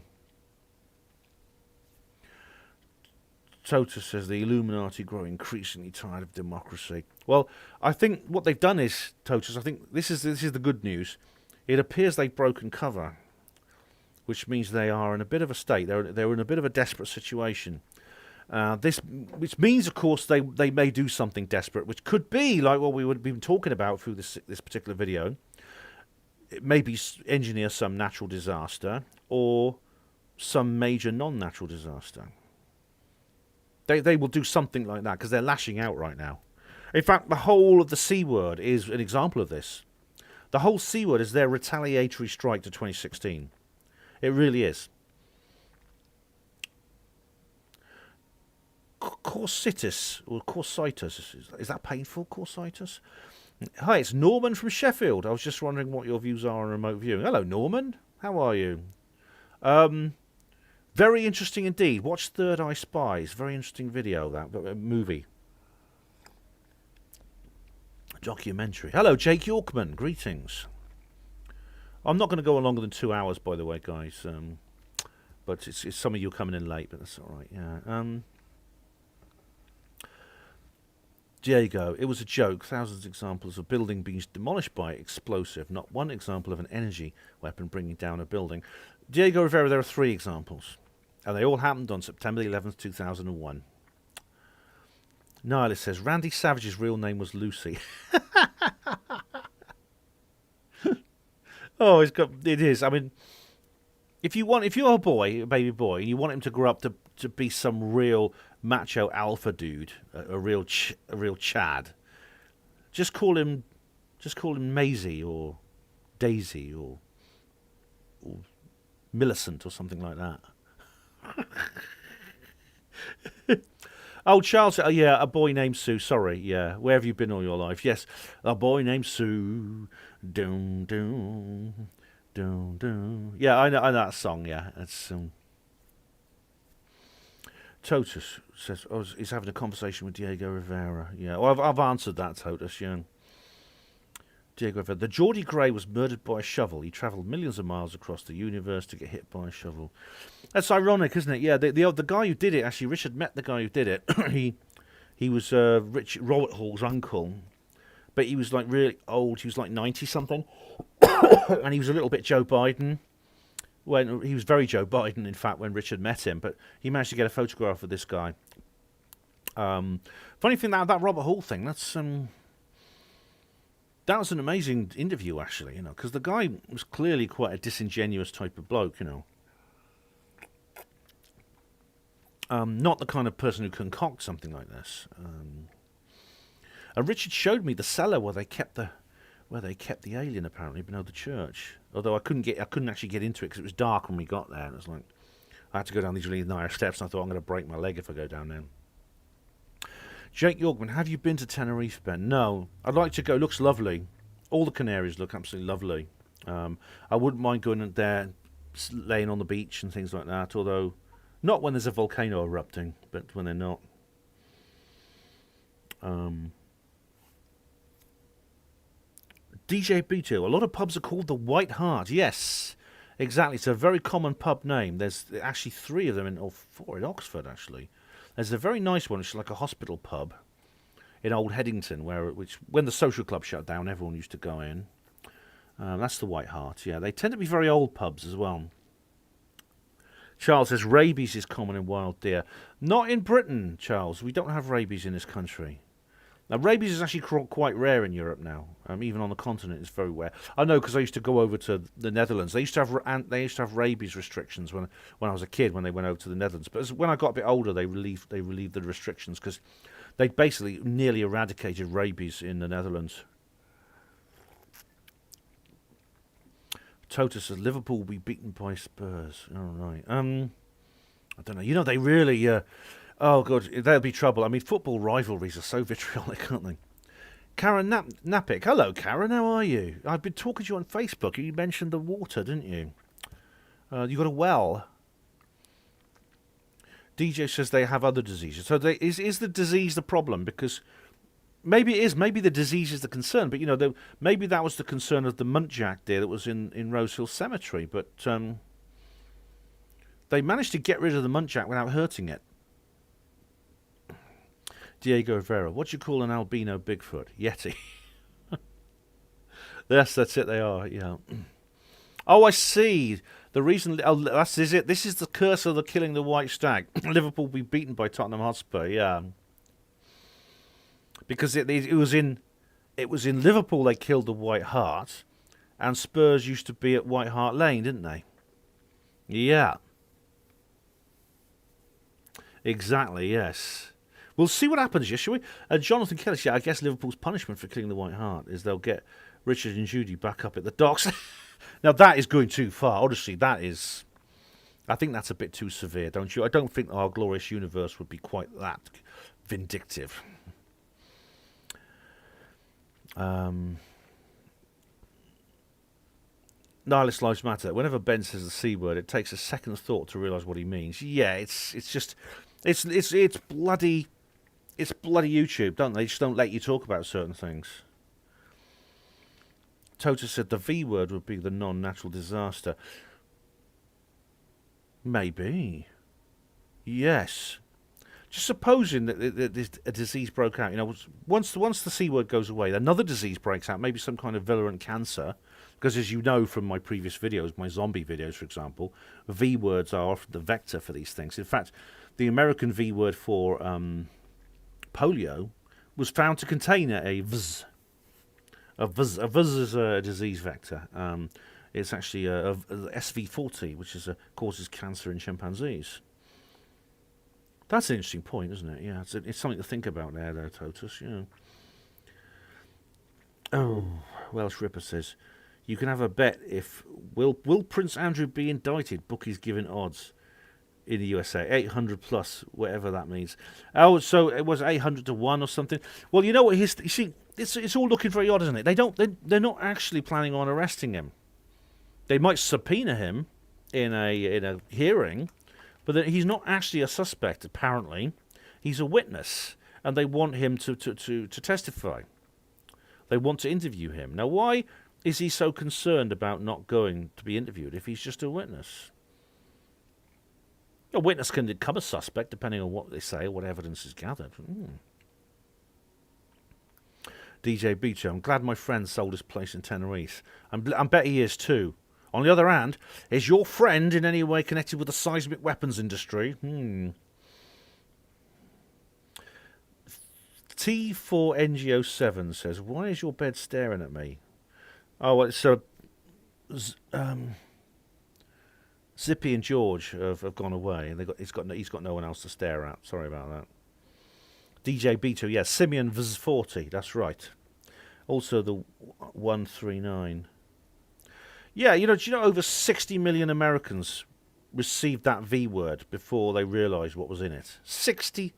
Tota says the Illuminati grow increasingly tired of democracy. Well, I think what they've done is, Totus, I think this is the good news. It appears they've broken cover, which means they are in a bit of a state. They're in a bit of a desperate situation. Which means, of course, they may do something desperate, which could be like what we would have been talking about through this particular video. It may be engineer some natural disaster or some major non-natural disaster. They will do something like that because they're lashing out right now. In fact, the whole of the C word is an example of this. The whole C word is their retaliatory strike to 2016. It really is. Corsitis, or Corsitus, is that painful, Corsitus? Hi, it's Norman from Sheffield. I was just wondering what your views are on remote viewing. Hello, Norman. How are you? Very interesting indeed. Watch Third Eye Spies. Very interesting video, that movie. Documentary. Hello, Jake Yorkman. Greetings. I'm not going to go on longer than 2 hours, by the way, guys. But it's some of you coming in late, but that's all right. Yeah. Diego, it was a joke. Thousands of examples of building being demolished by explosive. Not one example of an energy weapon bringing down a building. Diego Rivera, there are 3 examples. And they all happened on September the 11th, 2001. Nihilist says, Randy Savage's real name was Lucy. Oh, it is. I mean, if you're a baby boy, and you want him to grow up to be some real macho alpha dude, a real Chad, just call him Maisie or Daisy or Millicent or something like that. Oh, Charles, yeah, a boy named Sue. Sorry, yeah. Where have you been all your life? Yes, a boy named Sue. Doom, doom, doom, doom. Yeah, I know that song. Yeah, it's Totus. says, oh, he's having a conversation with Diego Rivera. Yeah, well, I've answered that, Totus, yeah. Diego Rivera. The Geordie Grey was murdered by a shovel. He travelled millions of miles across the universe to get hit by a shovel. That's ironic, isn't it? Yeah, the guy who did it, actually, Richard met the guy who did it. he was Robert Hall's uncle, but he was like really old. He was like 90-something, and he was a little bit Joe Biden. When he was very Joe Biden, in fact, when Richard met him, but he managed to get a photograph of this guy. Funny thing, that Robert Hall thing, that was an amazing interview, actually, because the guy was clearly quite a disingenuous type of bloke, not the kind of person who concoct something like this. And Richard showed me the cellar where they kept the alien, apparently, below the church. Although I couldn't actually get into it because it was dark when we got there. And it was like I had to go down these really narrow steps, and I thought I'm going to break my leg if I go down there. Jake Yorkman, have you been to Tenerife, Ben? No. I'd like to go. It looks lovely. All the Canaries look absolutely lovely. I wouldn't mind going there, laying on the beach and things like that, although not when there's a volcano erupting, but when they're not. DJ B2, a lot of pubs are called the White Hart. Yes, exactly. It's a very common pub name. There's actually 3 of them, or 4 in Oxford, actually. There's a very nice one, which is like a hospital pub in Old Headington, which when the social club shut down, everyone used to go in. That's the White Hart, yeah. They tend to be very old pubs as well. Charles says rabies is common in wild deer. Not in Britain, Charles. We don't have rabies in this country. Now, rabies is actually quite rare in Europe now. Even on the continent, it's very rare. I know because I used to go over to the Netherlands. They used to have rabies restrictions when I was a kid when they went over to the Netherlands. But when I got a bit older, they relieved the restrictions because they basically nearly eradicated rabies in the Netherlands. Toto says Liverpool will be beaten by Spurs. All right. I don't know. They really. Oh, God, there'll be trouble. I mean, football rivalries are so vitriolic, aren't they? Karen Napick. Hello, Karen. How are you? I've been talking to you on Facebook. You mentioned the water, didn't you? You got a well. DJ says they have other diseases. So is the disease the problem? Because maybe it is. Maybe the disease is the concern. But, maybe that was the concern of the muntjac deer that was in Rosehill Cemetery. But they managed to get rid of the muntjac without hurting it. Diego Rivera, what do you call an albino Bigfoot? Yeti. Yes, that's it, they are, yeah. Oh, I see. The reason... Oh, this is it. This is the curse of the killing the white stag. Liverpool will be beaten by Tottenham Hotspur, yeah. Because it was in Liverpool they killed the White Hart, and Spurs used to be at White Hart Lane, didn't they? Yeah. Exactly, yes. We'll see what happens, shall we? Jonathan Kelly, I guess Liverpool's punishment for killing the White Hart is they'll get Richard and Judy back up at the docks. Now, that is going too far. Honestly, I think that's a bit too severe, don't you? I don't think our glorious universe would be quite that vindictive. Nihilist lives matter. Whenever Ben says the C word, it takes a second thought to realise what he means. Yeah, it's bloody YouTube, don't they? They just don't let you talk about certain things. Toto said the V word would be the non-natural disaster. Maybe. Yes. Just supposing that a disease broke out, once the C word goes away, another disease breaks out, maybe some kind of virulent cancer, because as you know from my previous videos, my zombie videos, for example, V words are often the vector for these things. In fact, the American V word for polio was found to contain a VZ. A VZ is a disease vector. It's actually a SV40, which causes cancer in chimpanzees. That's an interesting point, isn't it? Yeah, it's something to think about there, Totus. Yeah. Oh, Welsh Ripper says, you can have a bet if will Prince Andrew be indicted? Bookies giving odds in the USA, 800 plus, whatever that means. Oh, so it was 800 to 1 or something. Well, you know what? You see, it's all looking very odd, isn't it? They're not actually planning on arresting him. They might subpoena him in a hearing, but he's not actually a suspect, apparently. He's a witness, and they want him to testify. They want to interview him. Now, why is he so concerned about not going to be interviewed if he's just a witness? A witness can become a suspect depending on what they say or what evidence is gathered. DJ Beecher, I'm glad my friend sold his place in Tenerife. I bet he is too. On the other hand, is your friend in any way connected with the seismic weapons industry? T4NGO7 says, why is your bed staring at me? Oh, well, so Zippy and George have gone away, and he's got no one else to stare at. Sorry about that. DJ B2, yes, Simeon Vz40, that's right. Also the 139. Yeah, do you know over 60 million Americans received that V word before they realised what was in it? 60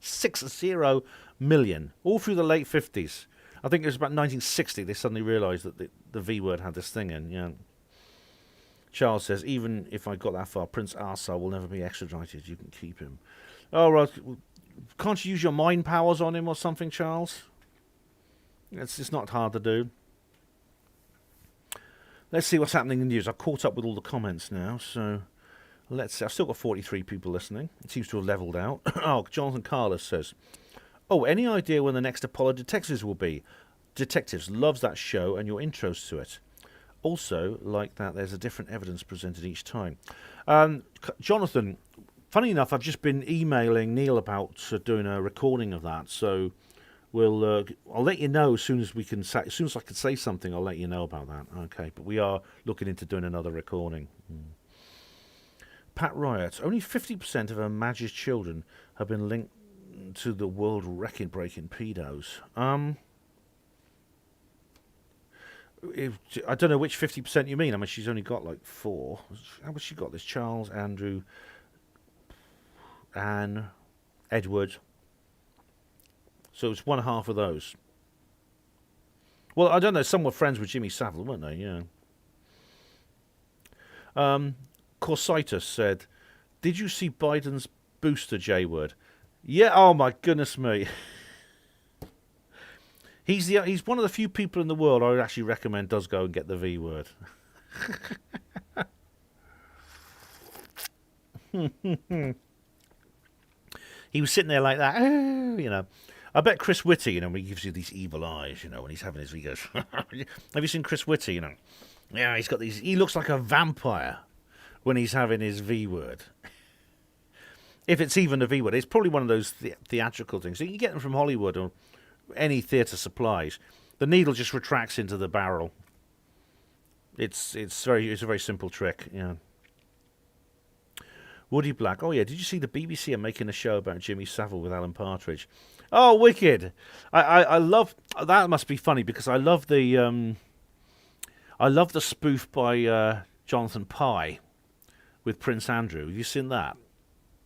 million, all through the late 50s. I think it was about 1960 they suddenly realised that the V word had this thing in. Yeah. Charles says, even if I got that far, Prince Asa will never be extradited. You can keep him. Oh, right. Can't you use your mind powers on him or something, Charles? It's not hard to do. Let's see what's happening in the news. I've caught up with all the comments now, so let's see. I've still got 43 people listening. It seems to have levelled out. Oh, Jonathan Carlos says, oh, any idea when the next Apollo Detectives will be? Detectives loves that show and your intros to it. Also, like that, there's a different evidence presented each time. Jonathan, funny enough, I've just been emailing Neil about doing a recording of that, so I'll let you know as soon as I can say something. I'll let you know about that. Okay, but we are looking into doing another recording. Pat Riot, only 50% of Madge's children have been linked to the world record-breaking pedos. I don't know which 50% you mean. I mean, she's only got like 4. How much she got? This Charles, Andrew, Anne, Edward. So it's one half of those. Well, I don't know. Some were friends with Jimmy Savile, weren't they? Yeah. Corsitus said, did you see Biden's booster J-word? Yeah. Oh, my goodness me. He's one of the few people in the world I would actually recommend does go and get the V word. He was sitting there like that, I bet Chris Whitty, when he gives you these evil eyes, when he's having his, he goes, have you seen Chris Whitty, Yeah, he's got these, he looks like a vampire when he's having his V word. If it's even a V word, it's probably one of those theatrical things. So you can get them from Hollywood or any theatre supplies. The needle just retracts into the barrel. It's a very simple trick. Yeah. Woody Black. Oh yeah, did you see the BBC are making a show about Jimmy Savile with Alan Partridge? Oh, wicked! I love that. Must be funny because I love the spoof by Jonathan Pye with Prince Andrew. Have you seen that?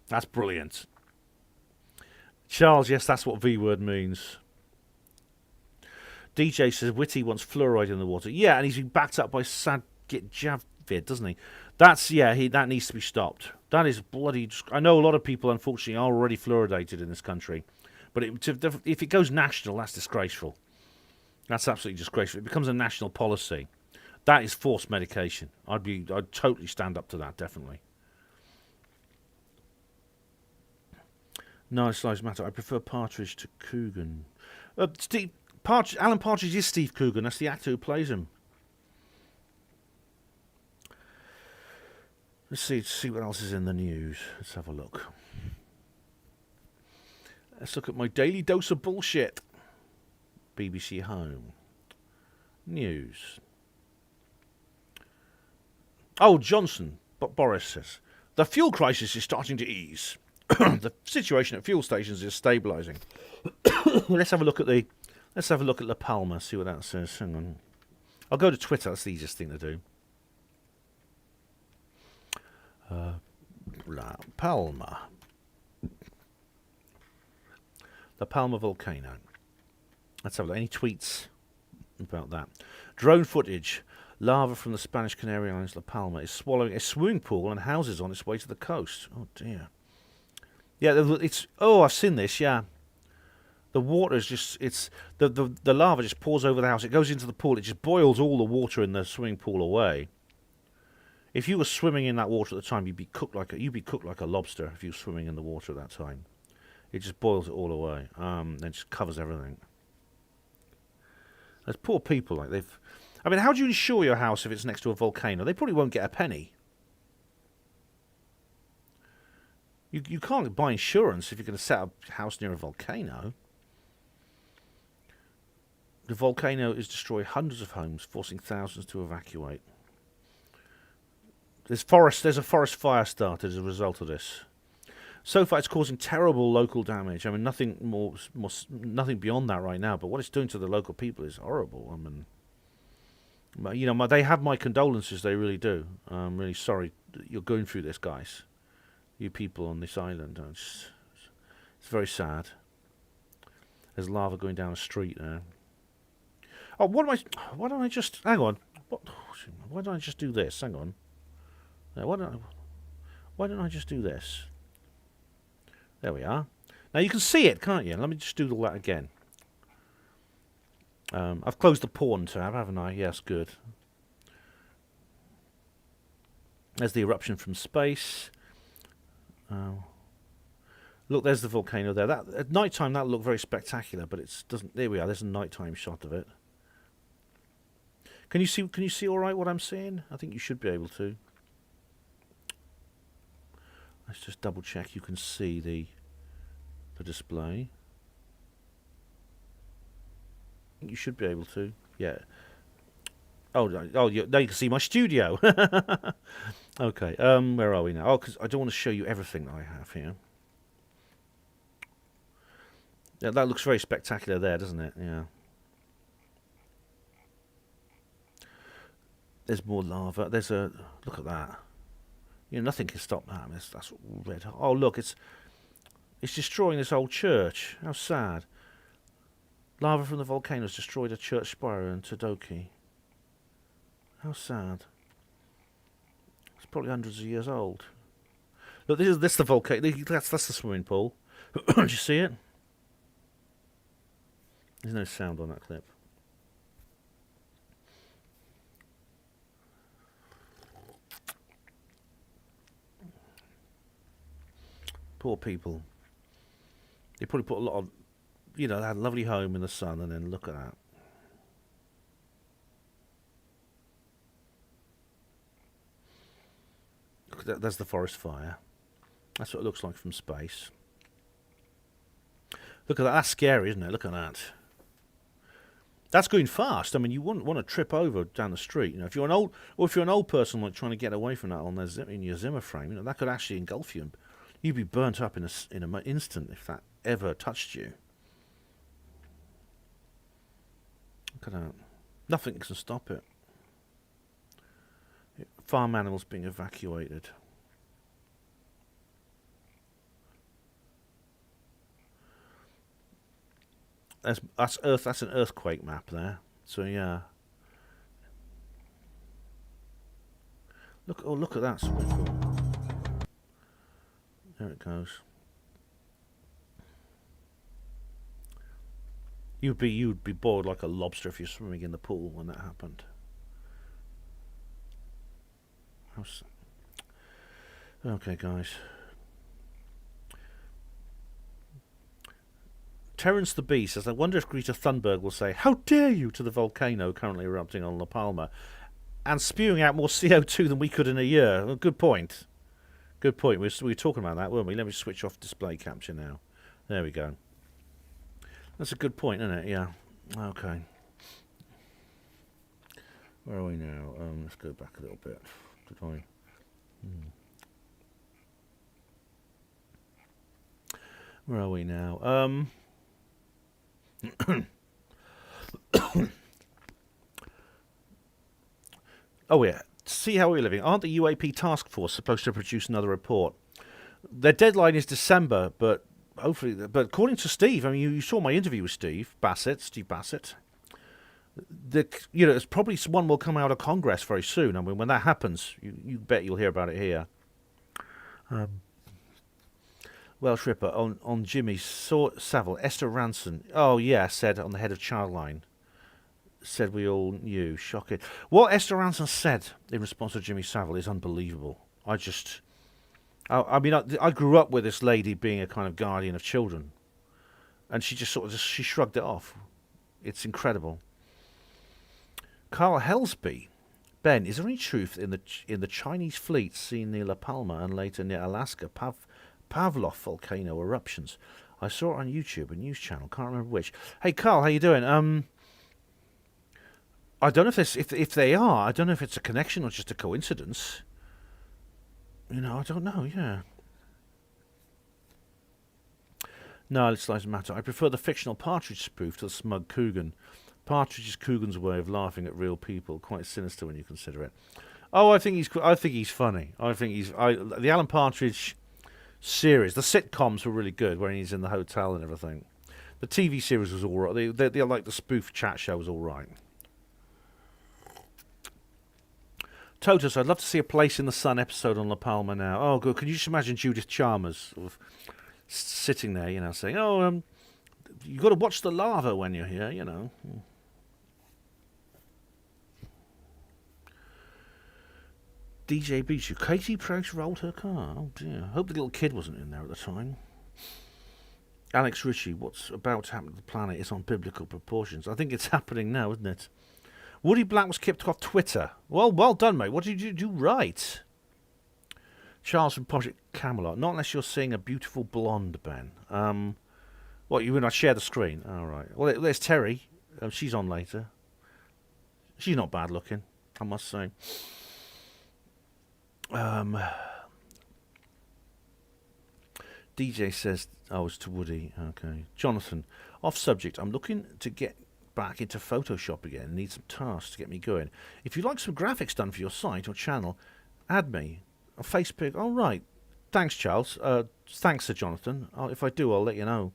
That's brilliant. Charles, yes, that's what V word means. DJ says Whitty wants fluoride in the water. Yeah, and he's been backed up by Sadgit Javid, doesn't he? That needs to be stopped. That is bloody. I know a lot of people, unfortunately, are already fluoridated in this country, but if it goes national, that's disgraceful. That's absolutely disgraceful. It becomes a national policy. That is forced medication. I'd totally stand up to that, definitely. Nice lives matter. I prefer Partridge to Coogan. Alan Partridge is Steve Coogan. That's the actor who plays him. Let's see what else is in the news. Let's have a look. Let's look at my daily dose of bullshit. BBC Home. News. Oh, Johnson. Boris says, the fuel crisis is starting to ease. The situation at fuel stations is stabilising. Let's have a look at La Palma, see what that says. Hang on. I'll go to Twitter, that's the easiest thing to do. La Palma. The Palma Volcano. Let's have a look. Any tweets about that? Drone footage. Lava from the Spanish Canary Islands, La Palma, is swallowing a swimming pool and houses on its way to the coast. Oh, dear. Yeah, it's... Oh, I've seen this, yeah. The water's just... The lava just pours over the house. It goes into the pool. It just boils all the water in the swimming pool away. If you were swimming in that water at the time, you'd be cooked like a lobster if you were swimming in the water at that time. It just boils it all away. And just covers everything. There's poor people, like they've... I mean, how do you insure your house if it's next to a volcano? They probably won't get a penny. You can't buy insurance if you're going to set up a house near a volcano. The volcano has destroyed hundreds of homes, forcing thousands to evacuate. There's a forest fire started as a result of this. So far, it's causing terrible local damage. I mean, nothing beyond that right now. But what it's doing to the local people is horrible. I mean, you know, they have my condolences. They really do. I'm really sorry that you're going through this, guys. You people on this island. It's very sad. There's lava going down the street there. Oh, why don't I just hang on? Why don't I just do this? Hang on. Why don't I just do this? There we are. Now you can see it, can't you? Let me just do all that again. I've closed the porn tab, haven't I? Yes, good. There's the eruption from space. Look, there's the volcano there. That at night time that looked very spectacular, but it doesn't. There we are. There's a nighttime shot of it. Can you see? Can you see all right what I'm seeing? I think you should be able to. Let's just double check. You can see the display. You should be able to. Yeah. Oh, now you can see my studio. Okay. Where are we now? Oh, because I don't want to show you everything that I have here. Yeah, that looks very spectacular there, doesn't it? Yeah. There's more lava. There's a look at that. You know, nothing can stop that. That's red hot. Oh, look, it's destroying this old church. How sad. Lava from the volcano has destroyed a church spire in Todoki. How sad. It's probably hundreds of years old. Look, this is the volcano. That's the swimming pool. Did you see it? There's no sound on that clip. Poor people. They probably put a lot of, you know, they had a lovely home in the sun, and then look at that. Look at that. There's the forest fire. That's what it looks like from space. Look at that. That's scary, isn't it? Look at that. That's going fast. I mean, you wouldn't want to trip over down the street. You know, if you're an old person like trying to get away from that on in your Zimmer frame, you know, that could actually engulf you. You'd be burnt up in an instant if that ever touched you. Look at that. Nothing can stop it. Farm animals being evacuated. That's Earth. That's an earthquake map there. So yeah. Look at that swimming pool. There it goes. You'd be boiled like a lobster if you're swimming in the pool when that happened. Okay, guys. Terence the Bee says, I wonder if Greta Thunberg will say, "How dare you!" to the volcano currently erupting on La Palma and spewing out more CO2 than we could in a year. Well, good point. Good point. We were talking about that, weren't we? Let me switch off display capture now. There we go. That's a good point, isn't it? Yeah. Okay. Where are we now? Let's go back a little bit. Did I? Where are we now? Oh yeah. See how we're living. Aren't the UAP task force supposed to produce another report? Their deadline is December, but hopefully. But according to Steve, I mean, you saw my interview with Steve Bassett. It's probably one will come out of Congress very soon. I mean, when that happens, you bet you'll hear about it here. Welsh Ripper on Jimmy Savile. Esther Ranson. Oh, yeah, said on the head of Childline. Said we all knew. Shocking. What Esther Ranson said in response to Jimmy Savile is unbelievable. I grew up with this lady being a kind of guardian of children. And she just she shrugged it off. It's incredible. Carl Helsby. Ben, is there any truth in the Chinese fleet seen near La Palma and later near Alaska Pavlov volcano eruptions? I saw it on YouTube, a news channel. Can't remember which. Hey, Carl, how you doing? I don't know if they are. I don't know if it's a connection or just a coincidence. You know, I don't know. Yeah. No, it doesn't matter. I prefer the fictional Partridge spoof to the smug Coogan. Partridge is Coogan's way of laughing at real people. Quite sinister when you consider it. Oh, I think he's funny. The Alan Partridge series, the sitcoms were really good when he's in the hotel and everything. The TV series was all right. They like the spoof chat show was all right. Totus, I'd love to see a Place in the Sun episode on La Palma now. Oh, good. Can you just imagine Judith Chalmers sort of sitting there, you know, saying, "Oh, you got to watch the lava when you're here," you know. DJ Beach, Katie Price rolled her car. Oh dear. I hope the little kid wasn't in there at the time. Alex Ritchie, what's about to happen to the planet is on biblical proportions. I think it's happening now, isn't it? Woody Black was kicked off Twitter. Well done, mate. What did you do right? Charles from Project Camelot. Not unless you're seeing a beautiful blonde, Ben. What, you would not share the screen? All right. Well, there's Terry. She's on later. She's not bad looking, I must say. DJ says, oh, it's to Woody. Okay. Jonathan, off subject. I'm looking to get back into Photoshop again. Need some tasks to get me going. If you'd like some graphics done for your site or channel, add me. On Facebook. All right. Thanks, Charles. Thanks, Sir Jonathan. If I do, I'll let you know.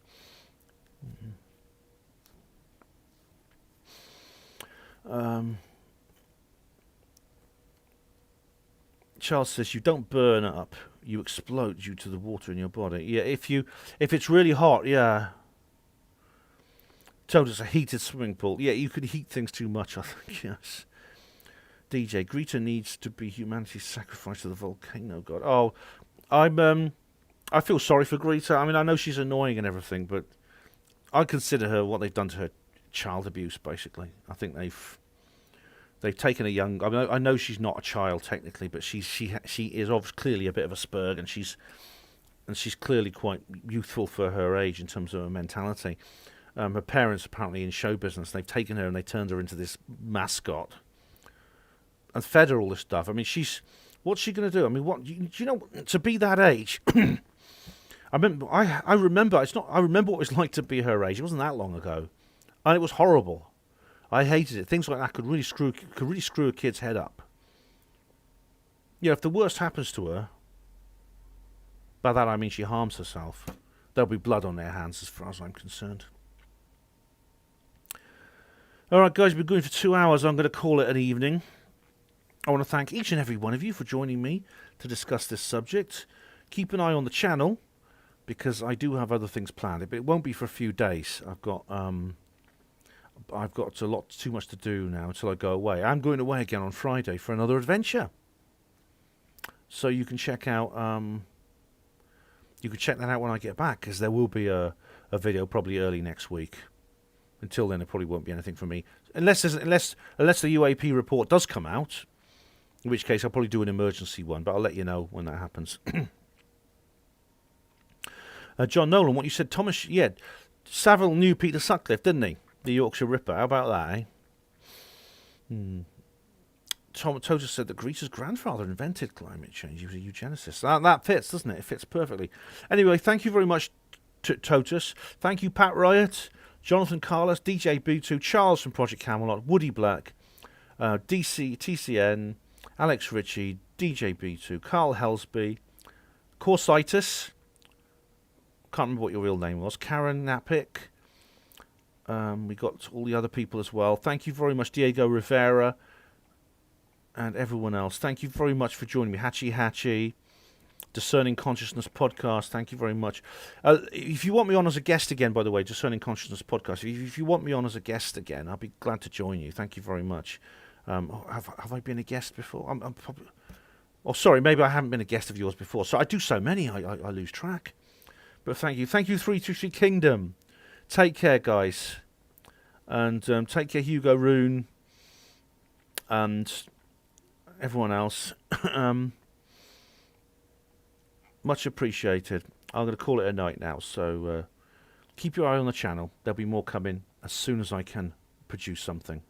Charles says you don't burn up, you explode due to the water in your body. Yeah, if it's really hot, yeah. Told us a heated swimming pool. Yeah, you could heat things too much, I think, yes. DJ, Greta needs to be humanity's sacrifice to the volcano god. Oh, I feel sorry for Greta. I mean, I know she's annoying and everything, but I consider her what they've done to her child abuse, basically. I think they've taken a young. I mean, I know she's not a child technically, but she is obviously clearly a bit of a spurg, and she's clearly quite youthful for her age in terms of her mentality. Her parents apparently in show business. They've taken her and they turned her into this mascot and fed her all this stuff. I mean, what's she going to do? I mean, do you know, to be that age? I remember what it was like to be her age. It wasn't that long ago, and it was horrible. I hated it. Things like that could really screw a kid's head up. Yeah, if the worst happens to her, by that I mean she harms herself, there'll be blood on their hands as far as I'm concerned. Alright guys, we've been going for 2 hours. I'm going to call it an evening. I want to thank each and every one of you for joining me to discuss this subject. Keep an eye on the channel, because I do have other things planned. But it won't be for a few days. I've got too much to do now until I go away. I'm going away again on Friday for another adventure. So you can check out that out when I get back, because there will be a video probably early next week. Until then, there probably won't be anything from me, unless the UAP report does come out, in which case I'll probably do an emergency one. But I'll let you know when that happens. John Nolan, what you said, Thomas? Yeah, Savile knew Peter Sutcliffe, didn't he? The Yorkshire Ripper. How about that, eh? Tom Totus said that Greta's grandfather invented climate change. He was a eugenicist. That fits, doesn't it? It fits perfectly. Anyway, thank you very much, Totus. Thank you, Pat Riot, Jonathan Carlos, DJ B2, Charles from Project Camelot, Woody Black, TCN, Alex Ritchie, DJ B2, Carl Helsby, Corsitis, can't remember what your real name was, Karen Napik. We got all the other people as well. Thank you very much, Diego Rivera, and everyone else. Thank you very much for joining me, Hachi Hachi. Discerning Consciousness Podcast, thank you very much. If you want me on as a guest again, by the way, Discerning Consciousness Podcast, if you want me on as a guest again, I'll be glad to join you. Thank you very much. Have I been a guest before? I'm probably... Oh, sorry, maybe I haven't been a guest of yours before. So I do so many, I lose track. But thank you. Thank you, 323 Kingdom. Take care, guys. And take care, Hugo Rune. And everyone else. Much appreciated. I'm going to call it a night now, so keep your eye on the channel. There'll be more coming as soon as I can produce something.